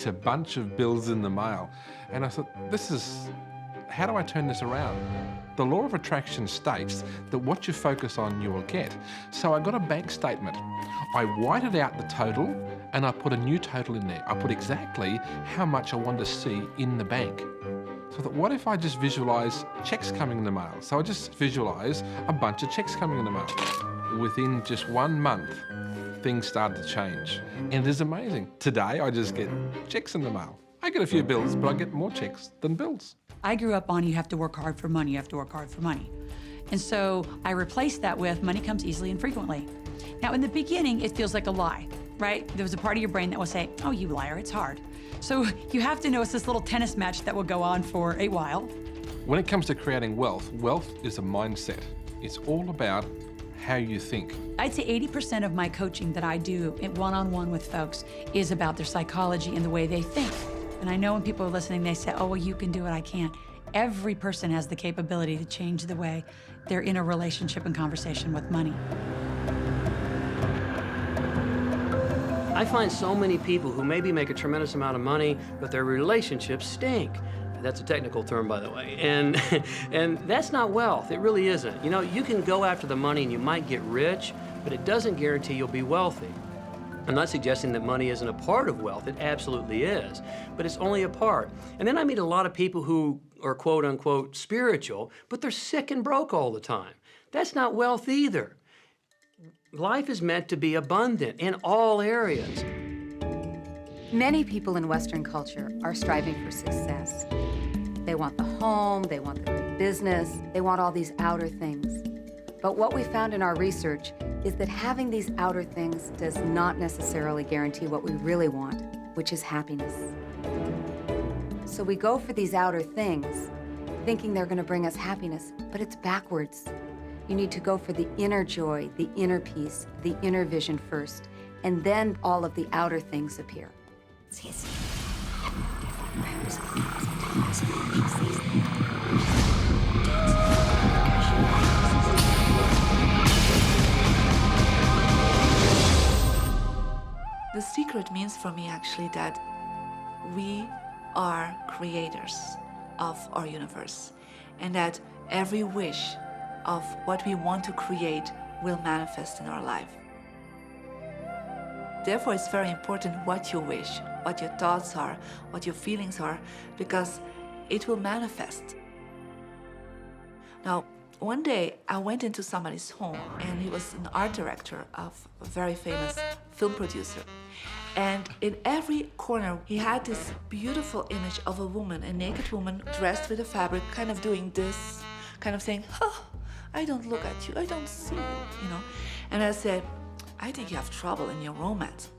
a bunch of bills in the mail. And I thought, how do I turn this around? The law of attraction states that what you focus on, you will get. So I got a bank statement. I whited out the total and I put a new total in there. I put exactly how much I wanted to see in the bank. So I thought, what if I just visualize checks coming in the mail? So I just visualize a bunch of checks coming in the mail. Within just 1 month, things started to change. And it is amazing. Today, I just get checks in the mail. I get a few bills, but I get more checks than bills. I grew up on you have to work hard for money, you have to work hard for money. And so I replaced that with money comes easily and frequently. Now, in the beginning, it feels like a lie, right? There was a part of your brain that will say, oh, you liar, it's hard. So you have to know it's this little tennis match that will go on for a while. When it comes to creating wealth, wealth is a mindset. It's all about how you think. I'd say 80% of my coaching that I do one-on-one with folks is about their psychology and the way they think. And I know when people are listening, they say, oh, well, you can do it, I can't. Every person has the capability to change the way they're in a relationship and conversation with money. I find so many people who maybe make a tremendous amount of money, but their relationships stink. That's a technical term, by the way. And that's not wealth. It really isn't. You can go after the money and you might get rich, but it doesn't guarantee you'll be wealthy. I'm not suggesting that money isn't a part of wealth. It absolutely is, but it's only a part. And then I meet a lot of people who are quote unquote spiritual, but they're sick and broke all the time. That's not wealth either. Life is meant to be abundant in all areas. Many people in Western culture are striving for success. They want the home, they want the great business, they want all these outer things. But what we found in our research is that having these outer things does not necessarily guarantee what we really want, which is happiness. So we go for these outer things, thinking they're going to bring us happiness, but it's backwards. You need to go for the inner joy, the inner peace, the inner vision first, and then all of the outer things appear. The secret means for me actually that we are creators of our universe and that every wish of what we want to create will manifest in our life. Therefore, it's very important what you wish, what your thoughts are, what your feelings are, because it will manifest. Now, one day I went into somebody's home and he was an art director of a very famous film producer. And in every corner, he had this beautiful image of a woman, a naked woman dressed with a fabric, kind of doing this, kind of saying, oh, I don't look at you, I don't see you, And I said, I think you have trouble in your romance.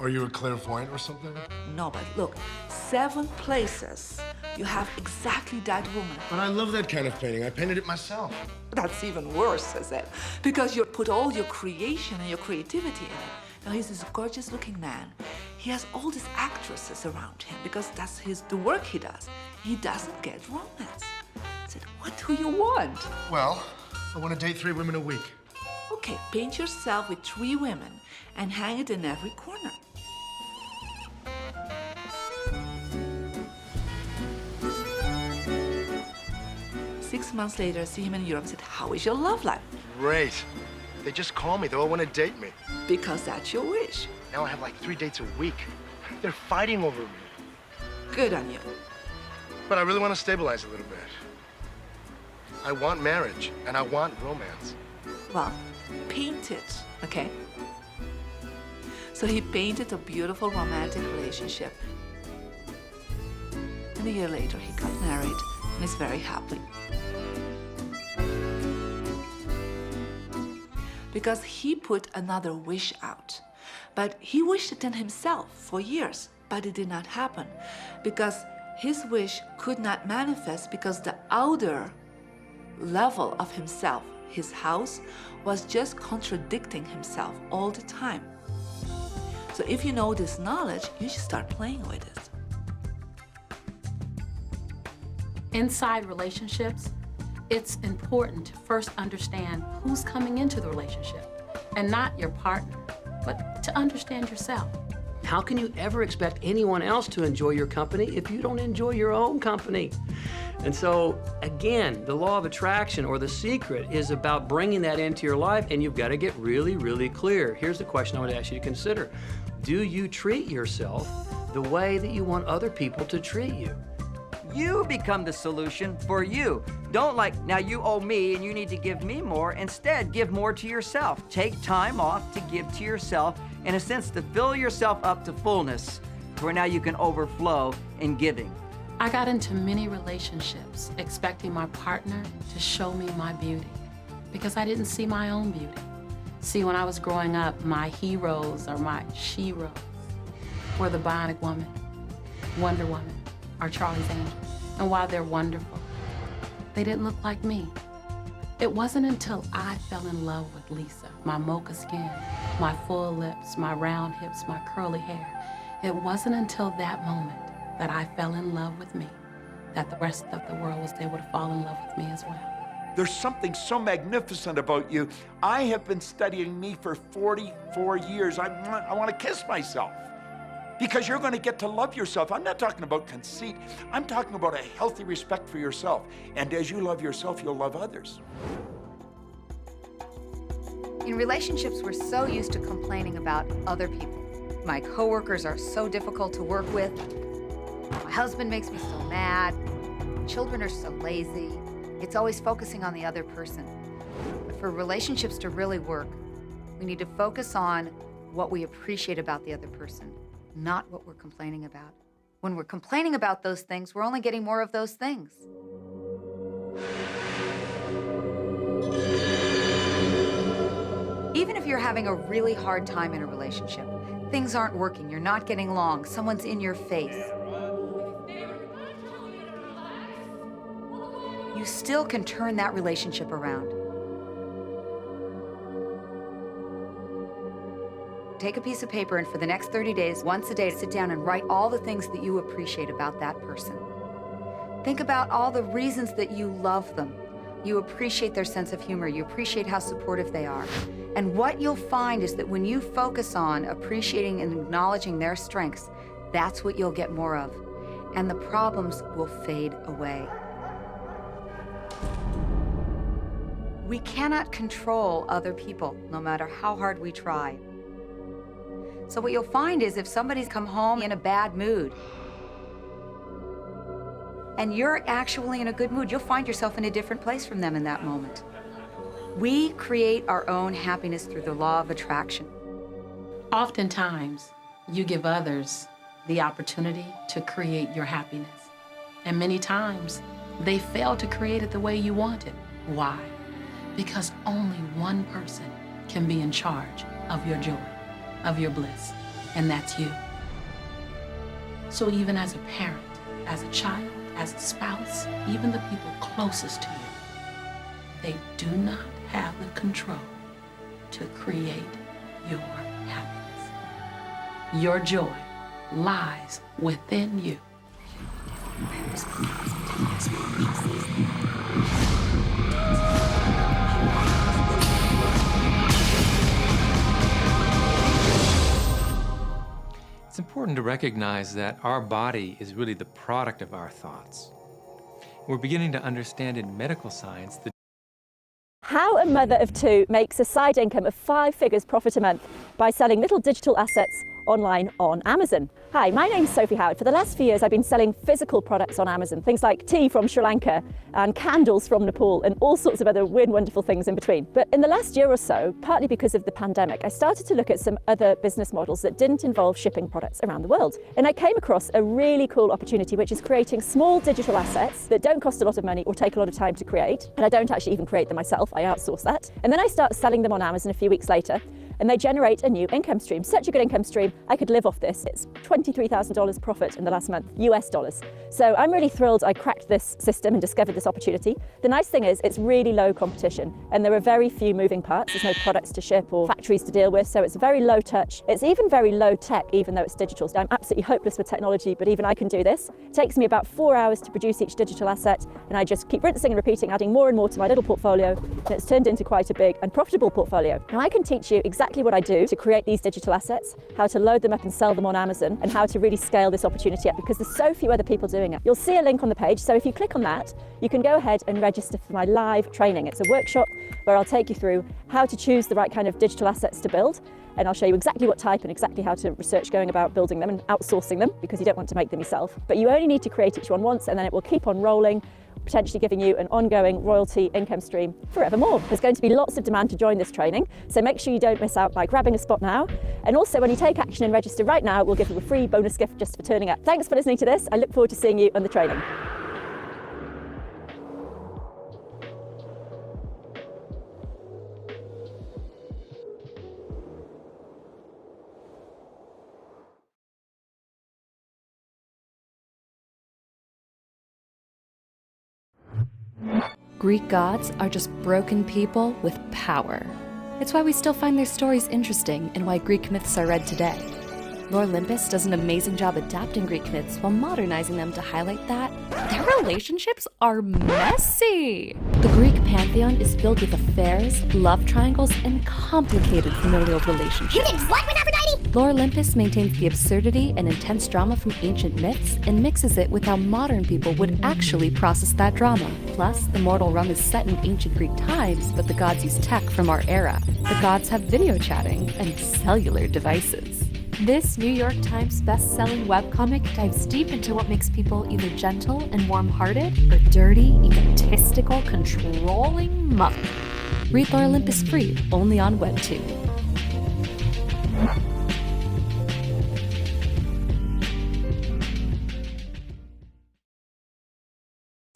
Are you a clairvoyant or something? No, but look, 7 places you have exactly that woman. But I love that kind of painting. I painted it myself. That's even worse, I said, because you put all your creation and your creativity in it. Now, he's this gorgeous-looking man. He has all these actresses around him because that's the work he does. He doesn't get romance. I said, what do you want? Well, I want to date 3 women a week. Okay, paint yourself with 3 women and hang it in every corner. Six months later, I see him in Europe and said, how is your love life? Great. They just call me. They all want to date me. Because that's your wish. Now I have like 3 dates a week. They're fighting over me. Good on you. But I really want to stabilize a little bit. I want marriage, and I want romance. Well, paint it, okay? So he painted a beautiful romantic relationship. And a year later, he got married and is very happy. Because he put another wish out. But he wished it in himself for years, but it did not happen. Because his wish could not manifest because the outer level of himself, his house, was just contradicting himself all the time. So if you know this knowledge, you should start playing with it. Inside relationships, it's important to first understand who's coming into the relationship, and not your partner, but to understand yourself. How can you ever expect anyone else to enjoy your company if you don't enjoy your own company? And so, again, the law of attraction, or the secret, is about bringing that into your life, and you've got to get really, really clear. Here's the question I would ask you to consider. Do you treat yourself the way that you want other people to treat you? You become the solution for you. Don't now you owe me and you need to give me more. Instead, give more to yourself. Take time off to give to yourself, in a sense, to fill yourself up to fullness, to where now you can overflow in giving. I got into many relationships expecting my partner to show me my beauty because I didn't see my own beauty. See, when I was growing up, my heroes or my she-ros were the Bionic Woman, Wonder Woman, or Charlie's Angels. And while they're wonderful, they didn't look like me. It wasn't until I fell in love with Lisa, my mocha skin, my full lips, my round hips, my curly hair. It wasn't until that moment that I fell in love with me that the rest of the world was able to fall in love with me as well. There's something so magnificent about you. I have been studying me for 44 years. I want to kiss myself. Because you're going to get to love yourself. I'm not talking about conceit. I'm talking about a healthy respect for yourself. And as you love yourself, you'll love others. In relationships, we're so used to complaining about other people. My coworkers are so difficult to work with. My husband makes me so mad. Children are so lazy. It's always focusing on the other person. But for relationships to really work, we need to focus on what we appreciate about the other person, not what we're complaining about. When we're complaining about those things, we're only getting more of those things. Even if you're having a really hard time in a relationship, things aren't working, you're not getting along, someone's in your face, you still can turn that relationship around. Take a piece of paper and for the next 30 days, once a day, sit down and write all the things that you appreciate about that person. Think about all the reasons that you love them. You appreciate their sense of humor. You appreciate how supportive they are. And what you'll find is that when you focus on appreciating and acknowledging their strengths, that's what you'll get more of. And the problems will fade away. We cannot control other people, no matter how hard we try. So what you'll find is if somebody's come home in a bad mood, and you're actually in a good mood, you'll find yourself in a different place from them in that moment. We create our own happiness through the law of attraction. Oftentimes, you give others the opportunity to create your happiness. And many times, they fail to create it the way you want it. Why? Because only one person can be in charge of your joy, of your bliss, and that's you. So even as a parent, as a child, as a spouse, even the people closest to you, they do not have the control to create your happiness. Your joy lies within you. important to recognize that our body is really the product of our thoughts. We're beginning to understand in medical science the How a mother of two makes a side income of 5 figures profit a month by selling little digital assets online on Amazon. Hi, my name's Sophie Howard. For the last few years, I've been selling physical products on Amazon, things like tea from Sri Lanka and candles from Nepal and all sorts of other weird, wonderful things in between. But in the last year or so, partly because of the pandemic, I started to look at some other business models that didn't involve shipping products around the world. And I came across a really cool opportunity, which is creating small digital assets that don't cost a lot of money or take a lot of time to create. And I don't actually even create them myself, I outsource that. And then I start selling them on Amazon a few weeks later, and they generate a new income stream. Such a good income stream, I could live off this. It's $23,000 profit in the last month, US dollars. So I'm really thrilled I cracked this system and discovered this opportunity. The nice thing is it's really low competition and there are very few moving parts. There's no products to ship or factories to deal with, so it's very low touch. It's even very low tech, even though it's digital. So I'm absolutely hopeless with technology, but even I can do this. It takes me about 4 hours to produce each digital asset, and I just keep rinsing and repeating, adding more and more to my little portfolio, and it's turned into quite a big and profitable portfolio. Now I can teach you exactly what I do to create these digital assets, how to load them up and sell them on Amazon, and how to really scale this opportunity up, because there's so few other people doing it. You'll see a link on the page, so if you click on that, you can go ahead and register for my live training. It's a workshop where I'll take you through how to choose the right kind of digital assets to build, and I'll show you exactly what type and exactly how to research going about building them and outsourcing them, because you don't want to make them yourself. But you only need to create each one once, and then it will keep on rolling, potentially giving you an ongoing royalty income stream forevermore. There's going to be lots of demand to join this training, so make sure you don't miss out by grabbing a spot now. And also, when you take action and register right now, we'll give you a free bonus gift just for turning up. Thanks for listening to this. I look forward to seeing you on the training. Greek gods are just broken people with power. It's why we still find their stories interesting and why Greek myths are read today. Lore Olympus does an amazing job adapting Greek myths while modernizing them to highlight that their relationships are messy. The Greek pantheon is filled with affairs, love triangles, and complicated familial relationships. You did what with Aphrodite? Lore Olympus maintains the absurdity and intense drama from ancient myths and mixes it with how modern people would actually process that drama. Plus, the mortal realm is set in ancient Greek times, but the gods use tech from our era. The gods have video chatting and cellular devices. This New York Times best-selling webcomic dives deep into what makes people either gentle and warm-hearted or dirty, egotistical, controlling muck. Read Lore Olympus free, only on WebTube.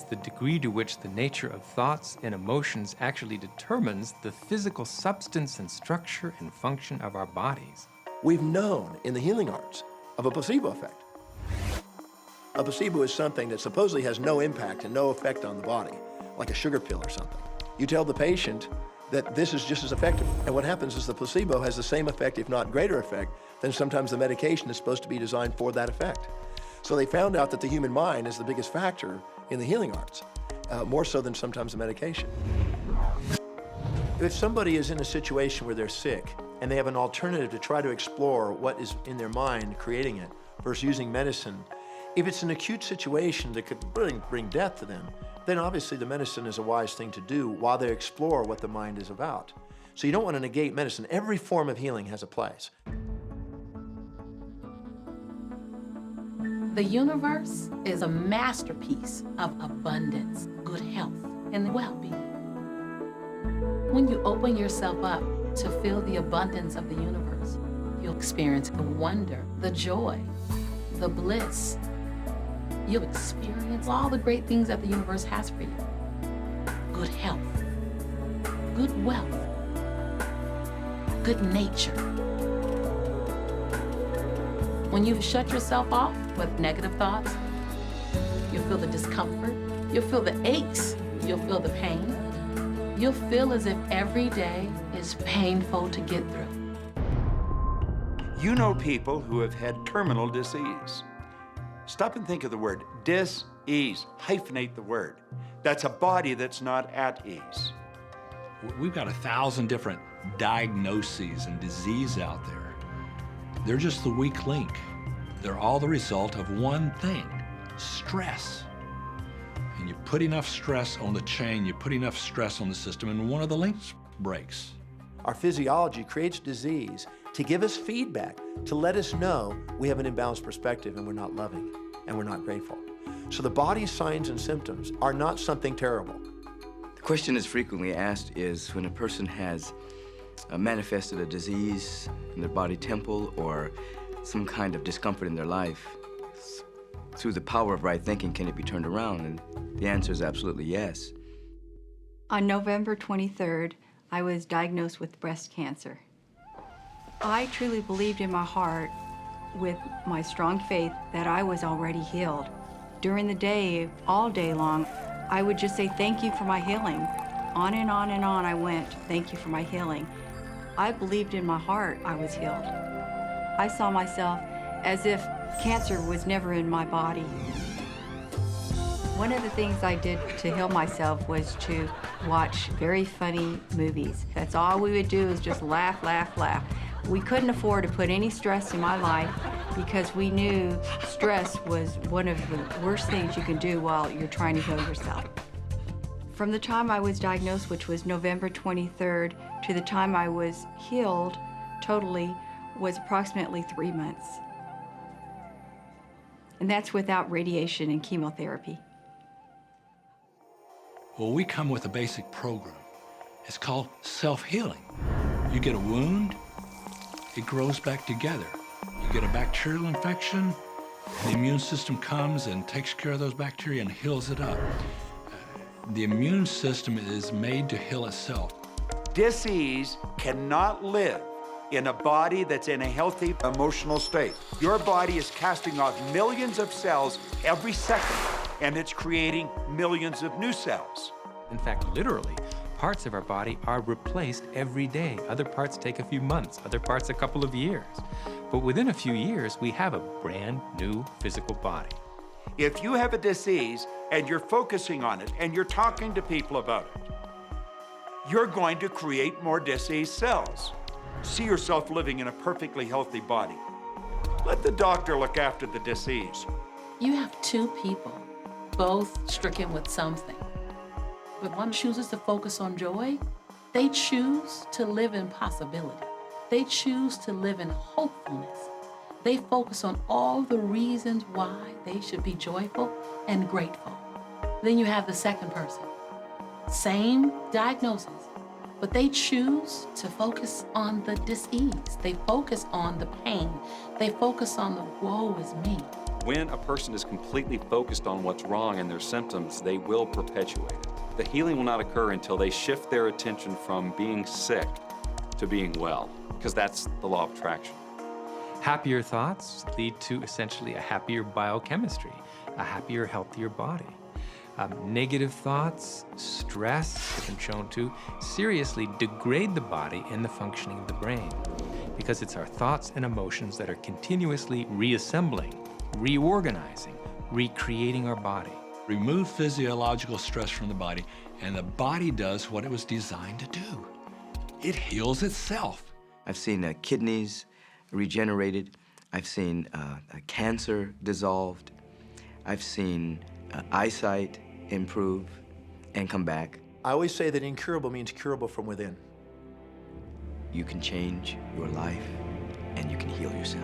the degree to which the nature of thoughts and emotions actually determines the physical substance and structure and function of our bodies. We've known in the healing arts of a placebo effect. A placebo is something that supposedly has no impact and no effect on the body, like a sugar pill or something. You tell the patient that this is just as effective. And what happens is the placebo has the same effect, if not greater effect, than sometimes the medication is supposed to be designed for that effect. So they found out that the human mind is the biggest factor in the healing arts, more so than sometimes the medication. If somebody is in a situation where they're sick and they have an alternative to try to explore what is in their mind creating it versus using medicine, if it's an acute situation that could bring death to them, then obviously the medicine is a wise thing to do while they explore what the mind is about. So you don't want to negate medicine. Every form of healing has a place. The universe is a masterpiece of abundance, good health, and well-being. When you open yourself up to feel the abundance of the universe, you'll experience the wonder, the joy, the bliss. You'll experience all the great things that the universe has for you. Good health, good wealth, good nature. When you shut yourself off with negative thoughts, you'll feel the discomfort, you'll feel the aches, you'll feel the pain. You'll feel as if every day is painful to get through. You know people who have had terminal disease. Stop and think of the word dis-ease. Hyphenate the word. That's a body that's not at ease. We've got 1,000 different diagnoses and disease out there. They're just the weak link. They're all the result of one thing, stress. And you put enough stress on the chain, you put enough stress on the system, and one of the links breaks. Our physiology creates disease to give us feedback, to let us know we have an imbalanced perspective and we're not loving and we're not grateful. So the body's signs and symptoms are not something terrible. The question that's frequently asked is when a person has manifested a disease in their body temple or some kind of discomfort in their life, through the power of right thinking, can it be turned around? And the answer is absolutely yes. On November 23rd, I was diagnosed with breast cancer. I truly believed in my heart, with my strong faith, that I was already healed. During the day, all day long, I would just say, thank you for my healing. On and on and on I went, thank you for my healing. I believed in my heart I was healed. I saw myself as if cancer was never in my body. One of the things I did to heal myself was to watch very funny movies. That's all we would do is just laugh, laugh, laugh. We couldn't afford to put any stress in my life because we knew stress was one of the worst things you can do while you're trying to heal yourself. From the time I was diagnosed, which was November 23rd, to the time I was healed totally was approximately 3 months. And that's without radiation and chemotherapy. Well, we come with a basic program. It's called self-healing. You get a wound, it grows back together. You get a bacterial infection, the immune system comes and takes care of those bacteria and heals it up. The immune system is made to heal itself. Dis-ease cannot live in a body that's in a healthy emotional state. Your body is casting off millions of cells every second, and it's creating millions of new cells. In fact, literally, parts of our body are replaced every day. Other parts take a few months, other parts a couple of years. But within a few years, we have a brand new physical body. If you have a disease and you're focusing on it and you're talking to people about it, you're going to create more disease cells. See yourself living in a perfectly healthy body. Let the doctor look after the disease. You have two people, both stricken with something. But one chooses to focus on joy. They choose to live in possibility. They choose to live in hopefulness. They focus on all the reasons why they should be joyful and grateful. Then you have the second person. Same diagnosis, but they choose to focus on the dis-ease. They focus on the pain. They focus on the woe is me. When a person is completely focused on what's wrong and their symptoms, they will perpetuate it. The healing will not occur until they shift their attention from being sick to being well, because that's the law of attraction. Happier thoughts lead to essentially a happier biochemistry, a happier, healthier body. Negative thoughts, stress, have been shown to seriously degrade the body and the functioning of the brain, because it's our thoughts and emotions that are continuously reassembling, reorganizing, recreating our body. Remove physiological stress from the body, and the body does what it was designed to do. It heals itself. I've seen kidneys regenerated. I've seen cancer dissolved. I've seen eyesight improve and come back. I always say that incurable means curable from within. You can change your life and you can heal yourself.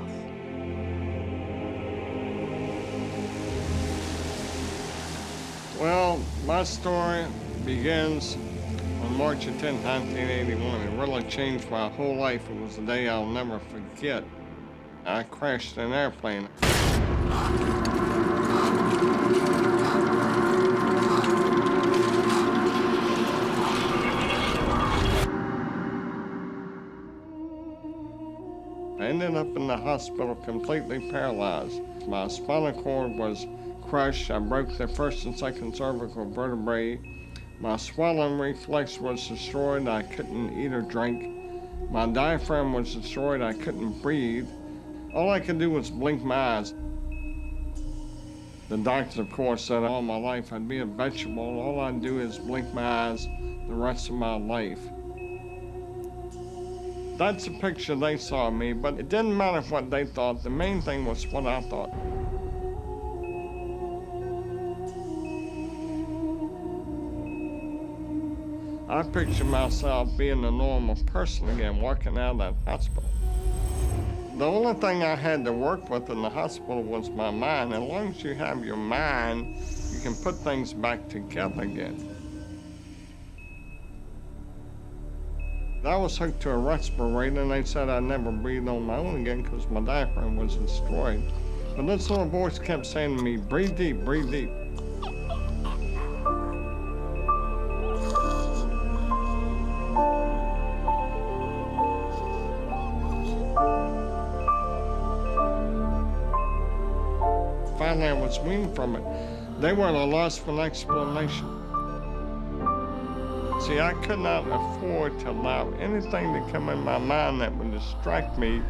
Well, my story begins on March 10, 1981. It really changed my whole life. It was a day I'll never forget. I crashed an airplane. I ended up in the hospital completely paralyzed. My spinal cord was crushed. I broke the first and second cervical vertebrae. My swallowing reflex was destroyed. I couldn't eat or drink. My diaphragm was destroyed. I couldn't breathe. All I could do was blink my eyes. The doctor, of course, said all my life I'd be a vegetable. All I'd do is blink my eyes the rest of my life. That's the picture they saw of me, but it didn't matter what they thought. The main thing was what I thought. I picture myself being a normal person again, walking out of that hospital. The only thing I had to work with in the hospital was my mind. As long as you have your mind, you can put things back together again. I was hooked to a respirator, and they said I'd never breathe on my own again because my diaphragm was destroyed. But this little voice kept saying to me, breathe deep, breathe deep. Finally, I was weaned from it. They were at a loss for an explanation. See, I could not afford to allow anything to come in my mind that would distract me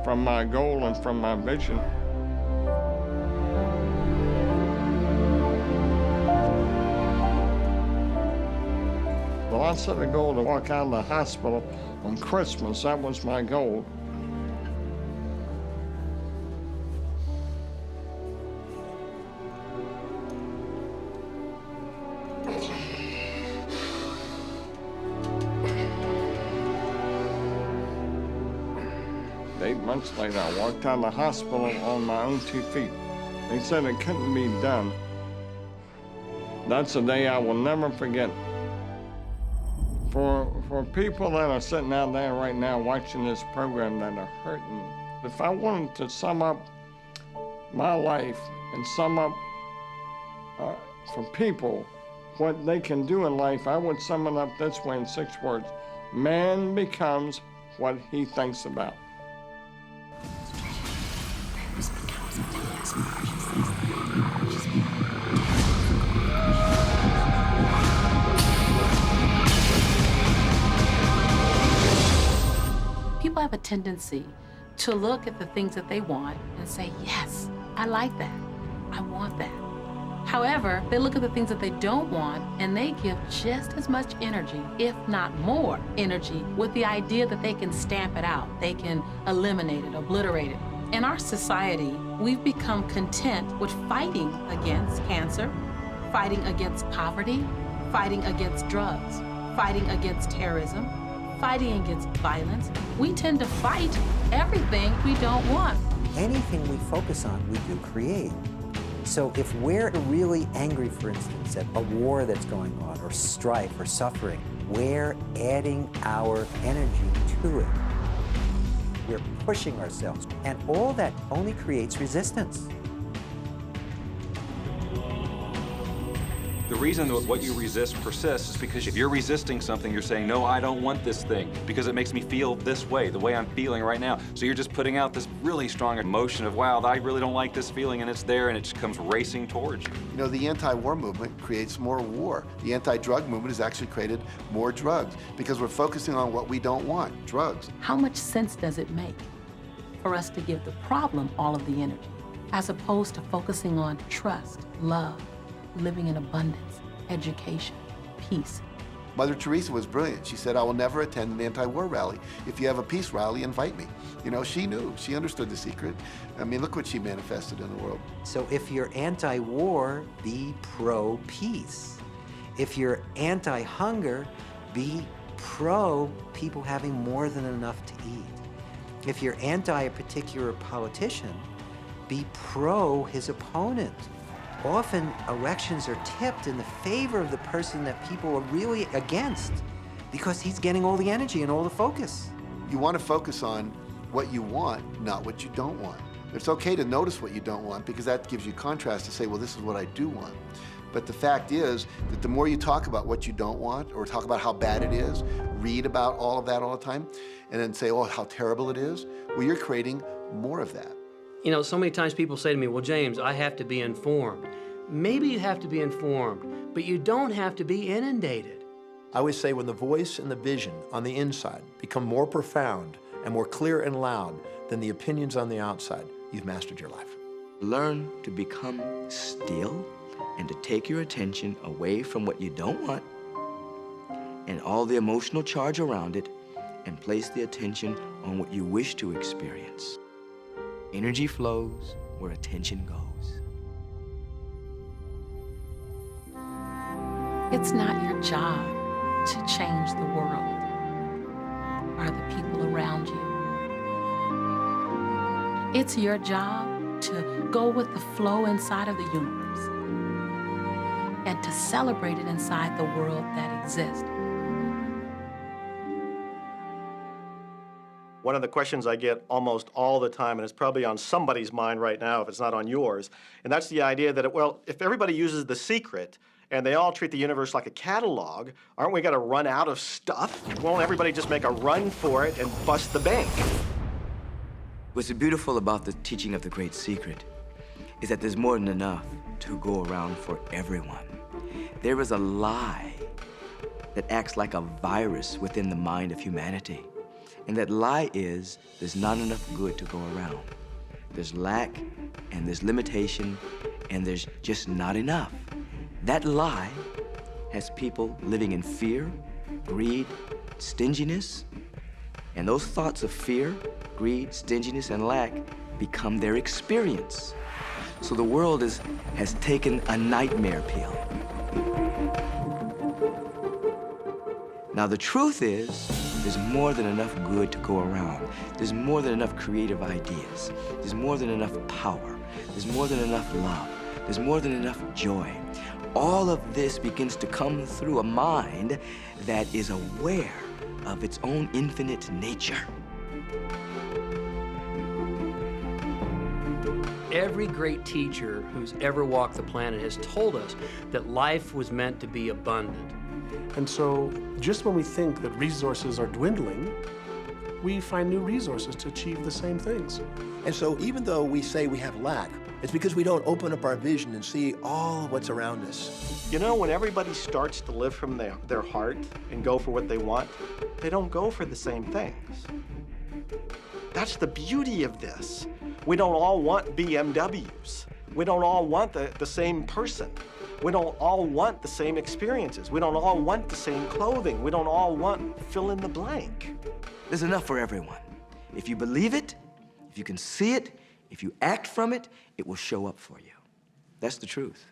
from my goal and from my vision. Well, I set a goal to walk out of the hospital on Christmas. That was my goal. Months later, I walked out of the hospital on my own 2 feet. They said it couldn't be done. That's a day I will never forget. For people that are sitting out there right now watching this program that are hurting, if I wanted to sum up my life and sum up for people what they can do in life, I would sum it up this way in 6 words. Man becomes what he thinks about. People have a tendency to look at the things that they want and say, yes, I like that. I want that. However, they look at the things that they don't want and they give just as much energy, if not more energy, with the idea that they can stamp it out. They can eliminate it, obliterate it. In our society, we've become content with fighting against cancer, fighting against poverty, fighting against drugs, fighting against terrorism, fighting against violence. We tend to fight everything we don't want. Anything we focus on, we do create. So if we're really angry, for instance, at a war that's going on, or strife, or suffering, we're adding our energy to it. We're pushing ourselves, and all that only creates resistance. The reason that what you resist persists is because if you're resisting something, you're saying, no, I don't want this thing because it makes me feel this way, the way I'm feeling right now. So you're just putting out this really strong emotion of, wow, I really don't like this feeling, and it's there, and it just comes racing towards you. You know, the anti-war movement creates more war. The anti-drug movement has actually created more drugs because we're focusing on what we don't want, drugs. How much sense does it make for us to give the problem all of the energy, as opposed to focusing on trust, love, living in abundance, education, peace? Mother Teresa was brilliant. She said, I will never attend an anti-war rally. If you have a peace rally, invite me. You know, she knew. She understood the secret. I mean, look what she manifested in the world. So if you're anti-war, be pro-peace. If you're anti-hunger, be pro people having more than enough to eat. If you're anti a particular politician, be pro his opponent. Often elections are tipped in the favor of the person that people are really against because he's getting all the energy and all the focus. You want to focus on what you want, not what you don't want. It's okay to notice what you don't want because that gives you contrast to say, well, this is what I do want. But the fact is that the more you talk about what you don't want or talk about how bad it is, read about all of that all the time, and then say, oh, how terrible it is, well, you're creating more of that. You know, so many times people say to me, well, James, I have to be informed. Maybe you have to be informed, but you don't have to be inundated. I always say when the voice and the vision on the inside become more profound and more clear and loud than the opinions on the outside, you've mastered your life. Learn to become still and to take your attention away from what you don't want and all the emotional charge around it and place the attention on what you wish to experience. Energy flows where attention goes. It's not your job to change the world or the people around you. It's your job to go with the flow inside of the universe and to celebrate it inside the world that exists. One of the questions I get almost all the time, and it's probably on somebody's mind right now if it's not on yours, and that's the idea that, well, if everybody uses The Secret and they all treat the universe like a catalog, aren't we going to run out of stuff? Won't everybody just make a run for it and bust the bank? What's beautiful about the teaching of the Great Secret is that there's more than enough to go around for everyone. There is a lie that acts like a virus within the mind of humanity. And that lie is there's not enough good to go around. There's lack, and there's limitation, and there's just not enough. That lie has people living in fear, greed, stinginess, and those thoughts of fear, greed, stinginess, and lack become their experience. So the world has taken a nightmare pill. Now the truth is, there's more than enough good to go around. There's more than enough creative ideas. There's more than enough power. There's more than enough love. There's more than enough joy. All of this begins to come through a mind that is aware of its own infinite nature. Every great teacher who's ever walked the planet has told us that life was meant to be abundant. And so, just when we think that resources are dwindling, we find new resources to achieve the same things. And so even though we say we have lack, it's because we don't open up our vision and see all of what's around us. You know, when everybody starts to live from their heart and go for what they want, they don't go for the same things. That's the beauty of this. We don't all want BMWs. We don't all want the same person. We don't all want the same experiences. We don't all want the same clothing. We don't all want fill in the blank. There's enough for everyone. If you believe it, if you can see it, if you act from it, it will show up for you. That's the truth.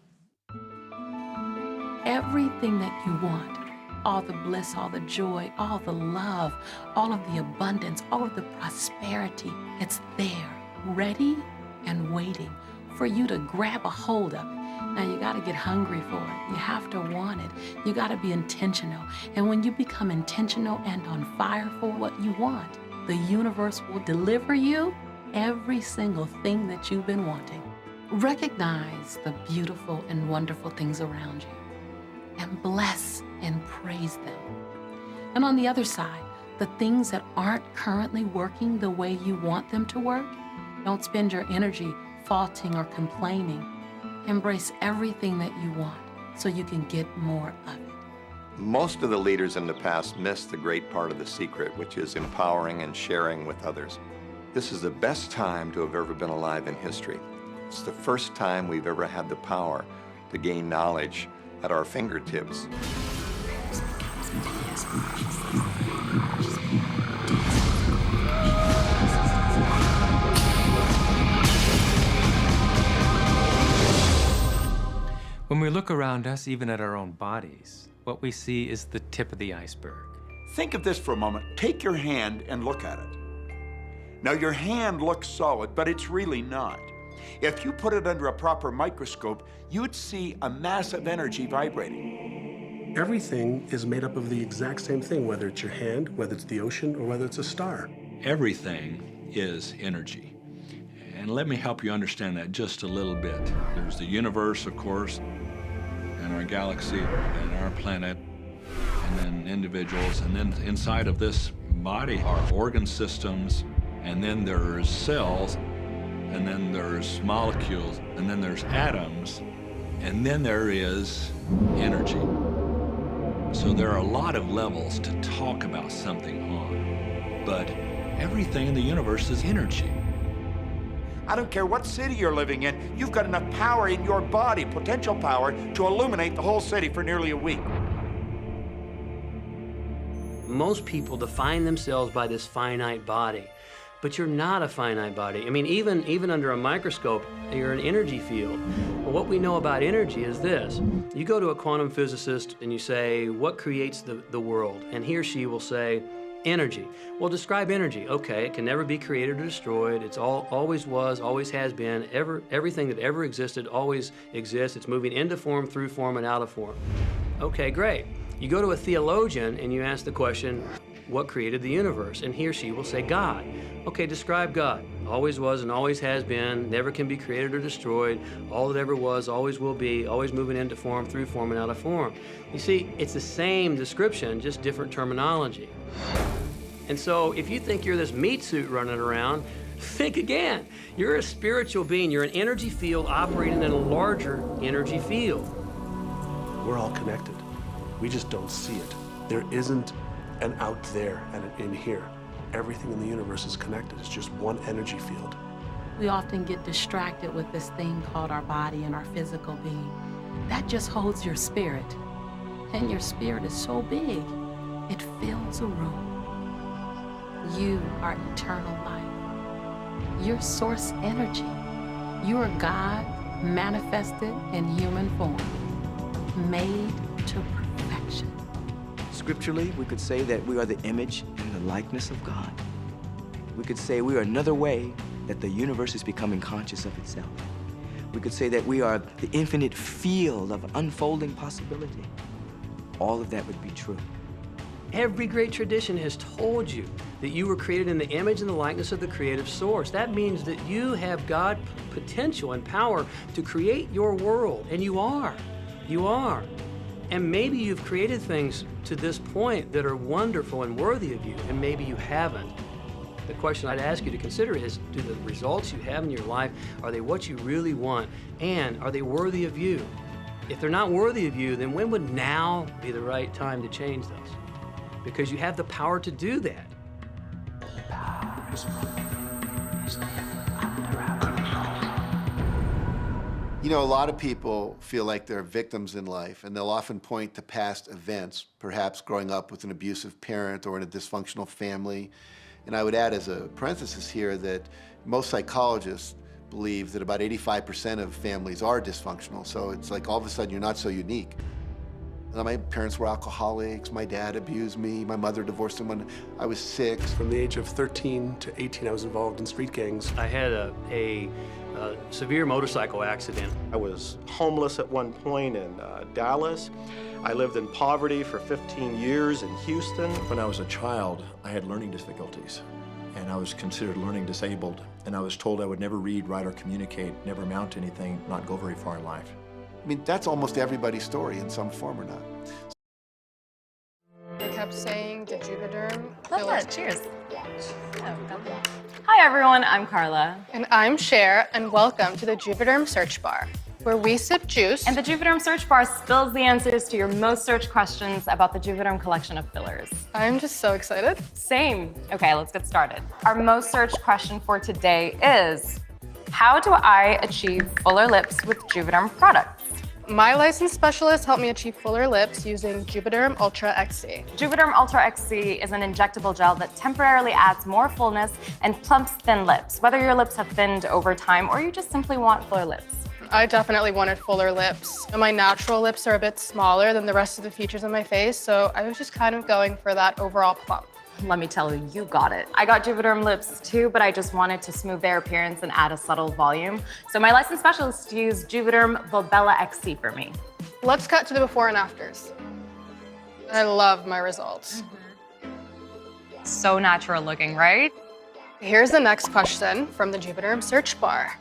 Everything that you want, all the bliss, all the joy, all the love, all of the abundance, all of the prosperity, it's there, ready and waiting for you to grab a hold of it. Now, you gotta get hungry for it. You have to want it. You gotta be intentional. And when you become intentional and on fire for what you want, the universe will deliver you every single thing that you've been wanting. Recognize the beautiful and wonderful things around you and bless and praise them. And on the other side, the things that aren't currently working the way you want them to work, don't spend your energy faulting or complaining. Embrace everything that you want so you can get more of it. Most of the leaders in the past missed the great part of the secret, which is empowering and sharing with others. This is the best time to have ever been alive in history. It's the first time we've ever had the power to gain knowledge at our fingertips. When we look around us, even at our own bodies, what we see is the tip of the iceberg. Think of this for a moment. Take your hand and look at it. Now, your hand looks solid, but it's really not. If you put it under a proper microscope, you'd see a massive energy vibrating. Everything is made up of the exact same thing, whether it's your hand, whether it's the ocean, or whether it's a star. Everything is energy. And let me help you understand that just a little bit. There's the universe, of course, and our galaxy, and our planet, and then individuals, and then inside of this body are organ systems, and then there's cells, and then there's molecules, and then there's atoms, and then there is energy. So there are a lot of levels to talk about something on, but everything in the universe is energy. I don't care what city you're living in, you've got enough power in your body, potential power, to illuminate the whole city for nearly a week. Most people define themselves by this finite body, but you're not a finite body. I mean, even under a microscope, you're an energy field. Well, what we know about energy is this. You go to a quantum physicist and you say, what creates the world? And he or she will say, energy. Well, describe energy. Okay, it can never be created or destroyed. It's always was, always has been. Everything that ever existed always exists. It's moving into form, through form, and out of form. Okay, great. You go to a theologian and you ask the question, what created the universe? And he or she will say, God. Okay, describe God. Always was and always has been, never can be created or destroyed, all that ever was, always will be, always moving into form, through form, and out of form. You see, it's the same description, just different terminology. And so if you think you're this meat suit running around, think again. You're a spiritual being. You're an energy field operating in a larger energy field. We're all connected. We just don't see it. There isn't an out there and an in here. Everything in the universe is connected. It's just one energy field. We often get distracted with this thing called our body and our physical being. That just holds your spirit. And your spirit is so big, it fills a room. You are eternal life. You're source energy. You are God manifested in human form, made to perfection. Scripturally, we could say that we are the image and the likeness of God. We could say we are another way that the universe is becoming conscious of itself. We could say that we are the infinite field of unfolding possibility. All of that would be true. Every great tradition has told you that you were created in the image and the likeness of the creative source. That means that you have God potential and power to create your world, and you are. You are. And maybe you've created things to this point that are wonderful and worthy of you, and maybe you haven't. The question I'd ask you to consider is, do the results you have in your life, are they what you really want? And are they worthy of you? If they're not worthy of you, then when would now be the right time to change those? Because you have the power to do that. You know, a lot of people feel like they're victims in life, and they'll often point to past events, perhaps growing up with an abusive parent or in a dysfunctional family. And I would add as a parenthesis here that most psychologists believe that about 85% of families are dysfunctional. So it's like all of a sudden you're not so unique. My parents were alcoholics, my dad abused me, my mother divorced him when I was 6. From the age of 13 to 18, I was involved in street gangs. I had a severe motorcycle accident. I was homeless at one point in Dallas. I lived in poverty for 15 years in Houston. When I was a child, I had learning difficulties, and I was considered learning disabled, and I was told I would never read, write, or communicate, never amount to anything, not go very far in life. I mean, that's almost everybody's story in some form or not. They kept saying the Juvederm. Love that. Cheers. Hi, everyone. I'm Carla. And I'm Cher, and welcome to the Juvederm Search Bar, where we sip juice. And the Juvederm Search Bar spills the answers to your most searched questions about the Juvederm collection of fillers. I'm just so excited. Same. Okay, let's get started. Our most searched question for today is, how do I achieve fuller lips with Juvederm products? My licensed specialist helped me achieve fuller lips using Juvederm Ultra XC. Juvederm Ultra XC is an injectable gel that temporarily adds more fullness and plumps thin lips, whether your lips have thinned over time or you just simply want fuller lips. I definitely wanted fuller lips. And my natural lips are a bit smaller than the rest of the features on my face, so I was just kind of going for that overall plump. Let me tell you, you got it. I got Juvederm lips too, but I just wanted to smooth their appearance and add a subtle volume. So my licensed specialist used Juvederm Volbella XC for me. Let's cut to the before and afters. I love my results. So natural looking, right? Here's the next question from the Juvederm Search Bar.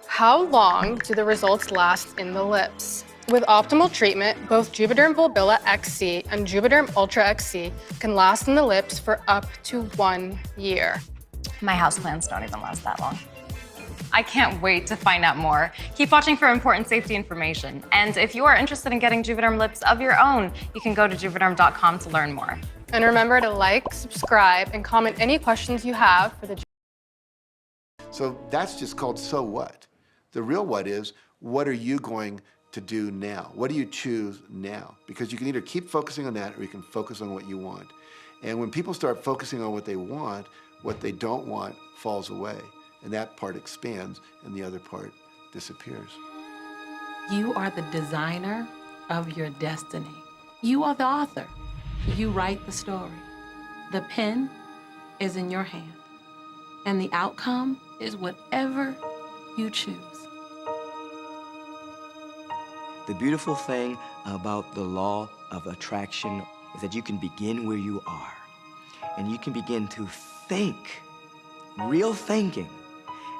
How long do the results last in the lips? With optimal treatment, both Juvederm Volbella XC and Juvederm Ultra XC can last in the lips for up to 1 year. My houseplants don't even last that long. I can't wait to find out more. Keep watching for important safety information. And if you are interested in getting Juvederm lips of your own, you can go to juvederm.com to learn more. And remember to like, subscribe, and comment any questions you have for the. So that's just called so what. The real what is, what are you going to do now? What do you choose now? Because you can either keep focusing on that or you can focus on what you want. And when people start focusing on what they want, what they don't want falls away. And that part expands and the other part disappears. You are the designer of your destiny. You are the author. You write the story. The pen is in your hand. And the outcome is whatever you choose. The beautiful thing about the law of attraction is that you can begin where you are. And you can begin to think, real thinking.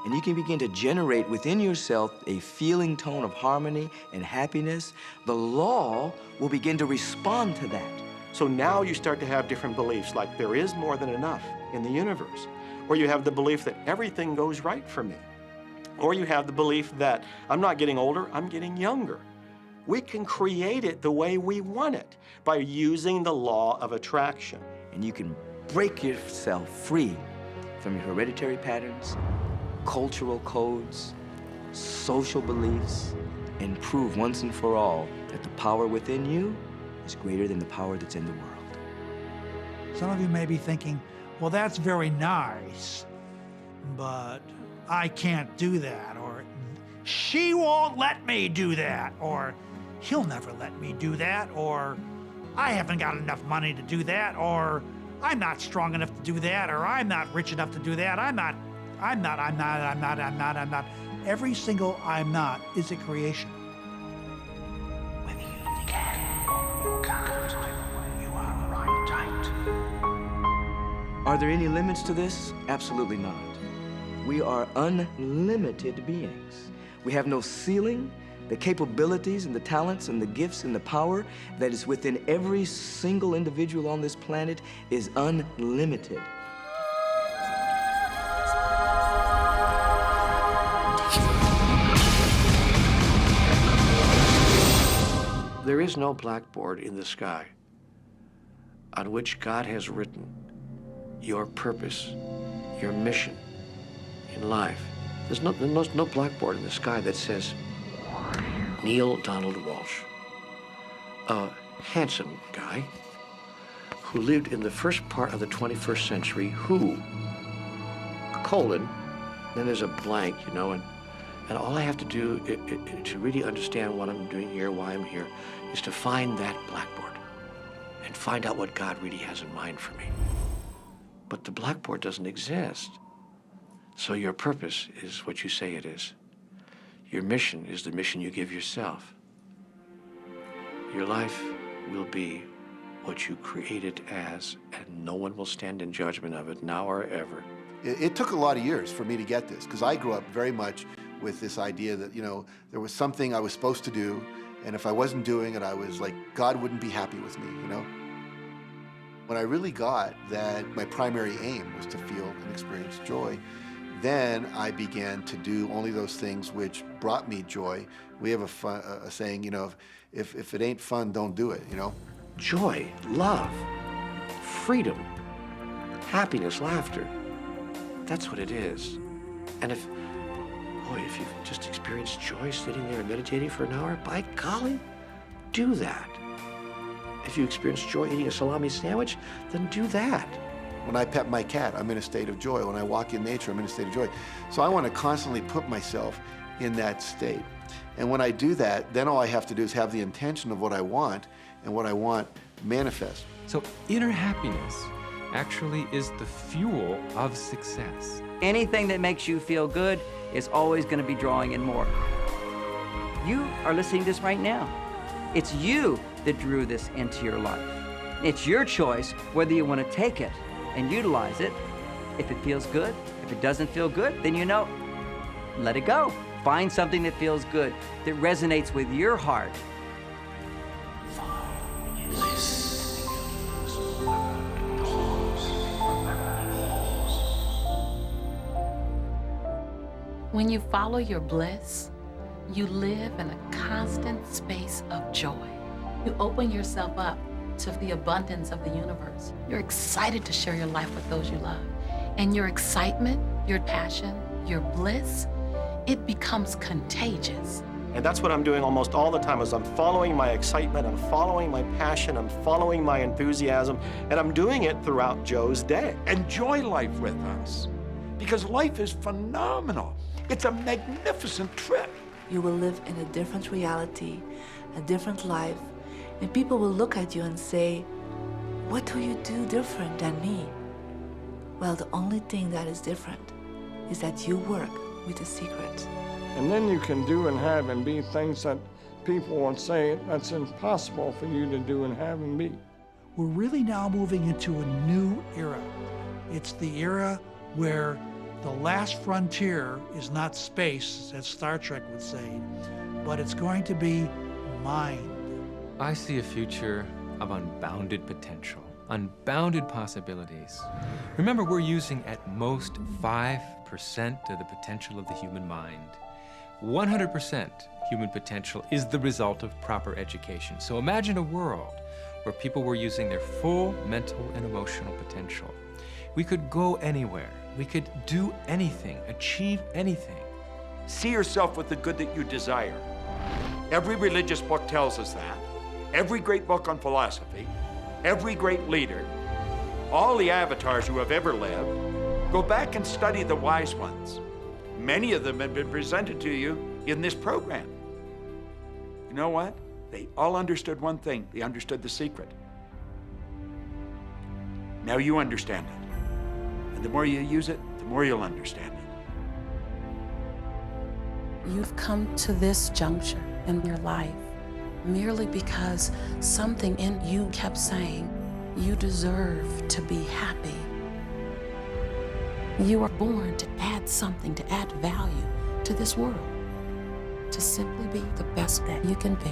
And you can begin to generate within yourself a feeling tone of harmony and happiness. The law will begin to respond to that. So now you start to have different beliefs, like there is more than enough in the universe. Or you have the belief that everything goes right for me. Or you have the belief that I'm not getting older, I'm getting younger. We can create it the way we want it by using the law of attraction. And you can break yourself free from your hereditary patterns, cultural codes, social beliefs, and prove once and for all that the power within you is greater than the power that's in the world. Some of you may be thinking, well, that's very nice, but I can't do that, or she won't let me do that, or he'll never let me do that, or I haven't got enough money to do that, or I'm not strong enough to do that, or I'm not rich enough to do that, I'm not. Every single I'm not is a creation. Whether you can or can't, you are right tight. Are there any limits to this? Absolutely not. We are unlimited beings. We have no ceiling. The capabilities and the talents and the gifts and the power that is within every single individual on this planet is unlimited. There is no blackboard in the sky on which God has written your purpose, your mission in life. There's no blackboard in the sky that says, Neil Donald Walsh, a handsome guy who lived in the first part of the 21st century, who, colon, then there's a blank, you know, and all I have to do to really understand what I'm doing here, why I'm here, is to find that blackboard and find out what God really has in mind for me. But the blackboard doesn't exist. So your purpose is what you say it is. Your mission is the mission you give yourself. Your life will be what you create it as, and no one will stand in judgment of it now or ever. It took a lot of years for me to get this, because I grew up very much with this idea that, you know, there was something I was supposed to do, and if I wasn't doing it, I was like, God wouldn't be happy with me, you know? When I really got that my primary aim was to feel and experience joy, then I began to do only those things which brought me joy. We have a saying, you know, if it ain't fun, don't do it, you know? Joy, love, freedom, happiness, laughter. That's what it is. And if you've just experienced joy sitting there and meditating for an hour, by golly, do that. If you experience joy eating a salami sandwich, then do that. When I pet my cat, I'm in a state of joy. When I walk in nature, I'm in a state of joy. So I want to constantly put myself in that state. And when I do that, then all I have to do is have the intention of what I want, and what I want manifest. So inner happiness actually is the fuel of success. Anything that makes you feel good is always going to be drawing in more. You are listening to this right now. It's you that drew this into your life. It's your choice whether you want to take it and utilize it. If it feels good, if it doesn't feel good, then you know, let it go. Find something that feels good, that resonates with your heart. When you follow your bliss, you live in a constant space of joy. You open yourself up to the abundance of the universe. You're excited to share your life with those you love. And your excitement, your passion, your bliss, it becomes contagious. And that's what I'm doing almost all the time is I'm following my excitement, I'm following my passion, I'm following my enthusiasm, and I'm doing it throughout Joe's day. Enjoy life with us, because life is phenomenal. It's a magnificent trip. You will live in a different reality, a different life, and people will look at you and say, what do you do different than me? Well, the only thing that is different is that you work with the secret. And then you can do and have and be things that people would say that's impossible for you to do and have and be. We're really now moving into a new era. It's the era where the last frontier is not space, as Star Trek would say, but it's going to be mind. I see a future of unbounded potential, unbounded possibilities. Remember, we're using at most 5% of the potential of the human mind. 100% human potential is the result of proper education. So imagine a world where people were using their full mental and emotional potential. We could go anywhere. We could do anything, achieve anything. See yourself with the good that you desire. Every religious book tells us that. Every great book on philosophy, every great leader, all the avatars who have ever lived, go back and study the wise ones. Many of them have been presented to you in this program. You know what? They all understood one thing. They understood the secret. Now you understand it. And the more you use it, the more you'll understand it. You've come to this juncture in your life merely because something in you kept saying, you deserve to be happy. You are born to add something, to add value to this world, to simply be the best that you can be.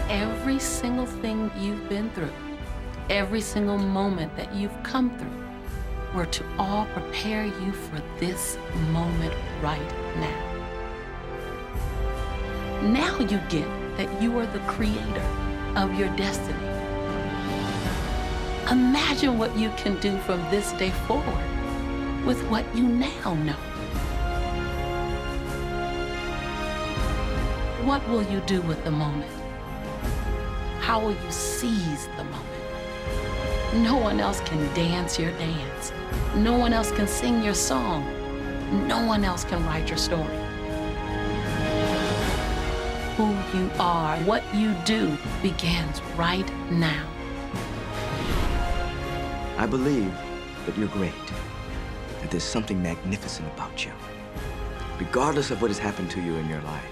Every single thing you've been through, every single moment that you've come through, were to all prepare you for this moment right now. Now you get that you are the creator of your destiny. Imagine what you can do from this day forward with what you now know. What will you do with the moment? How will you seize the moment? No one else can dance your dance. No one else can sing your song. No one else can write your story. Who you are, what you do, begins right now. I believe that you're great, that there's something magnificent about you. Regardless of what has happened to you in your life,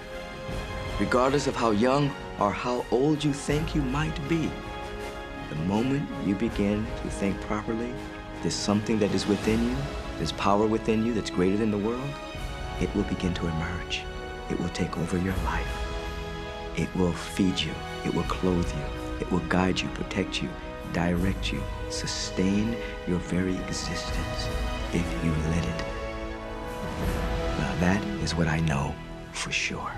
regardless of how young or how old you think you might be, the moment you begin to think properly, there's something that is within you, there's power within you that's greater than the world, it will begin to emerge. It will take over your life. It will feed you. It will clothe you. It will guide you, protect you, direct you, sustain your very existence if you let it. Now that is what I know for sure.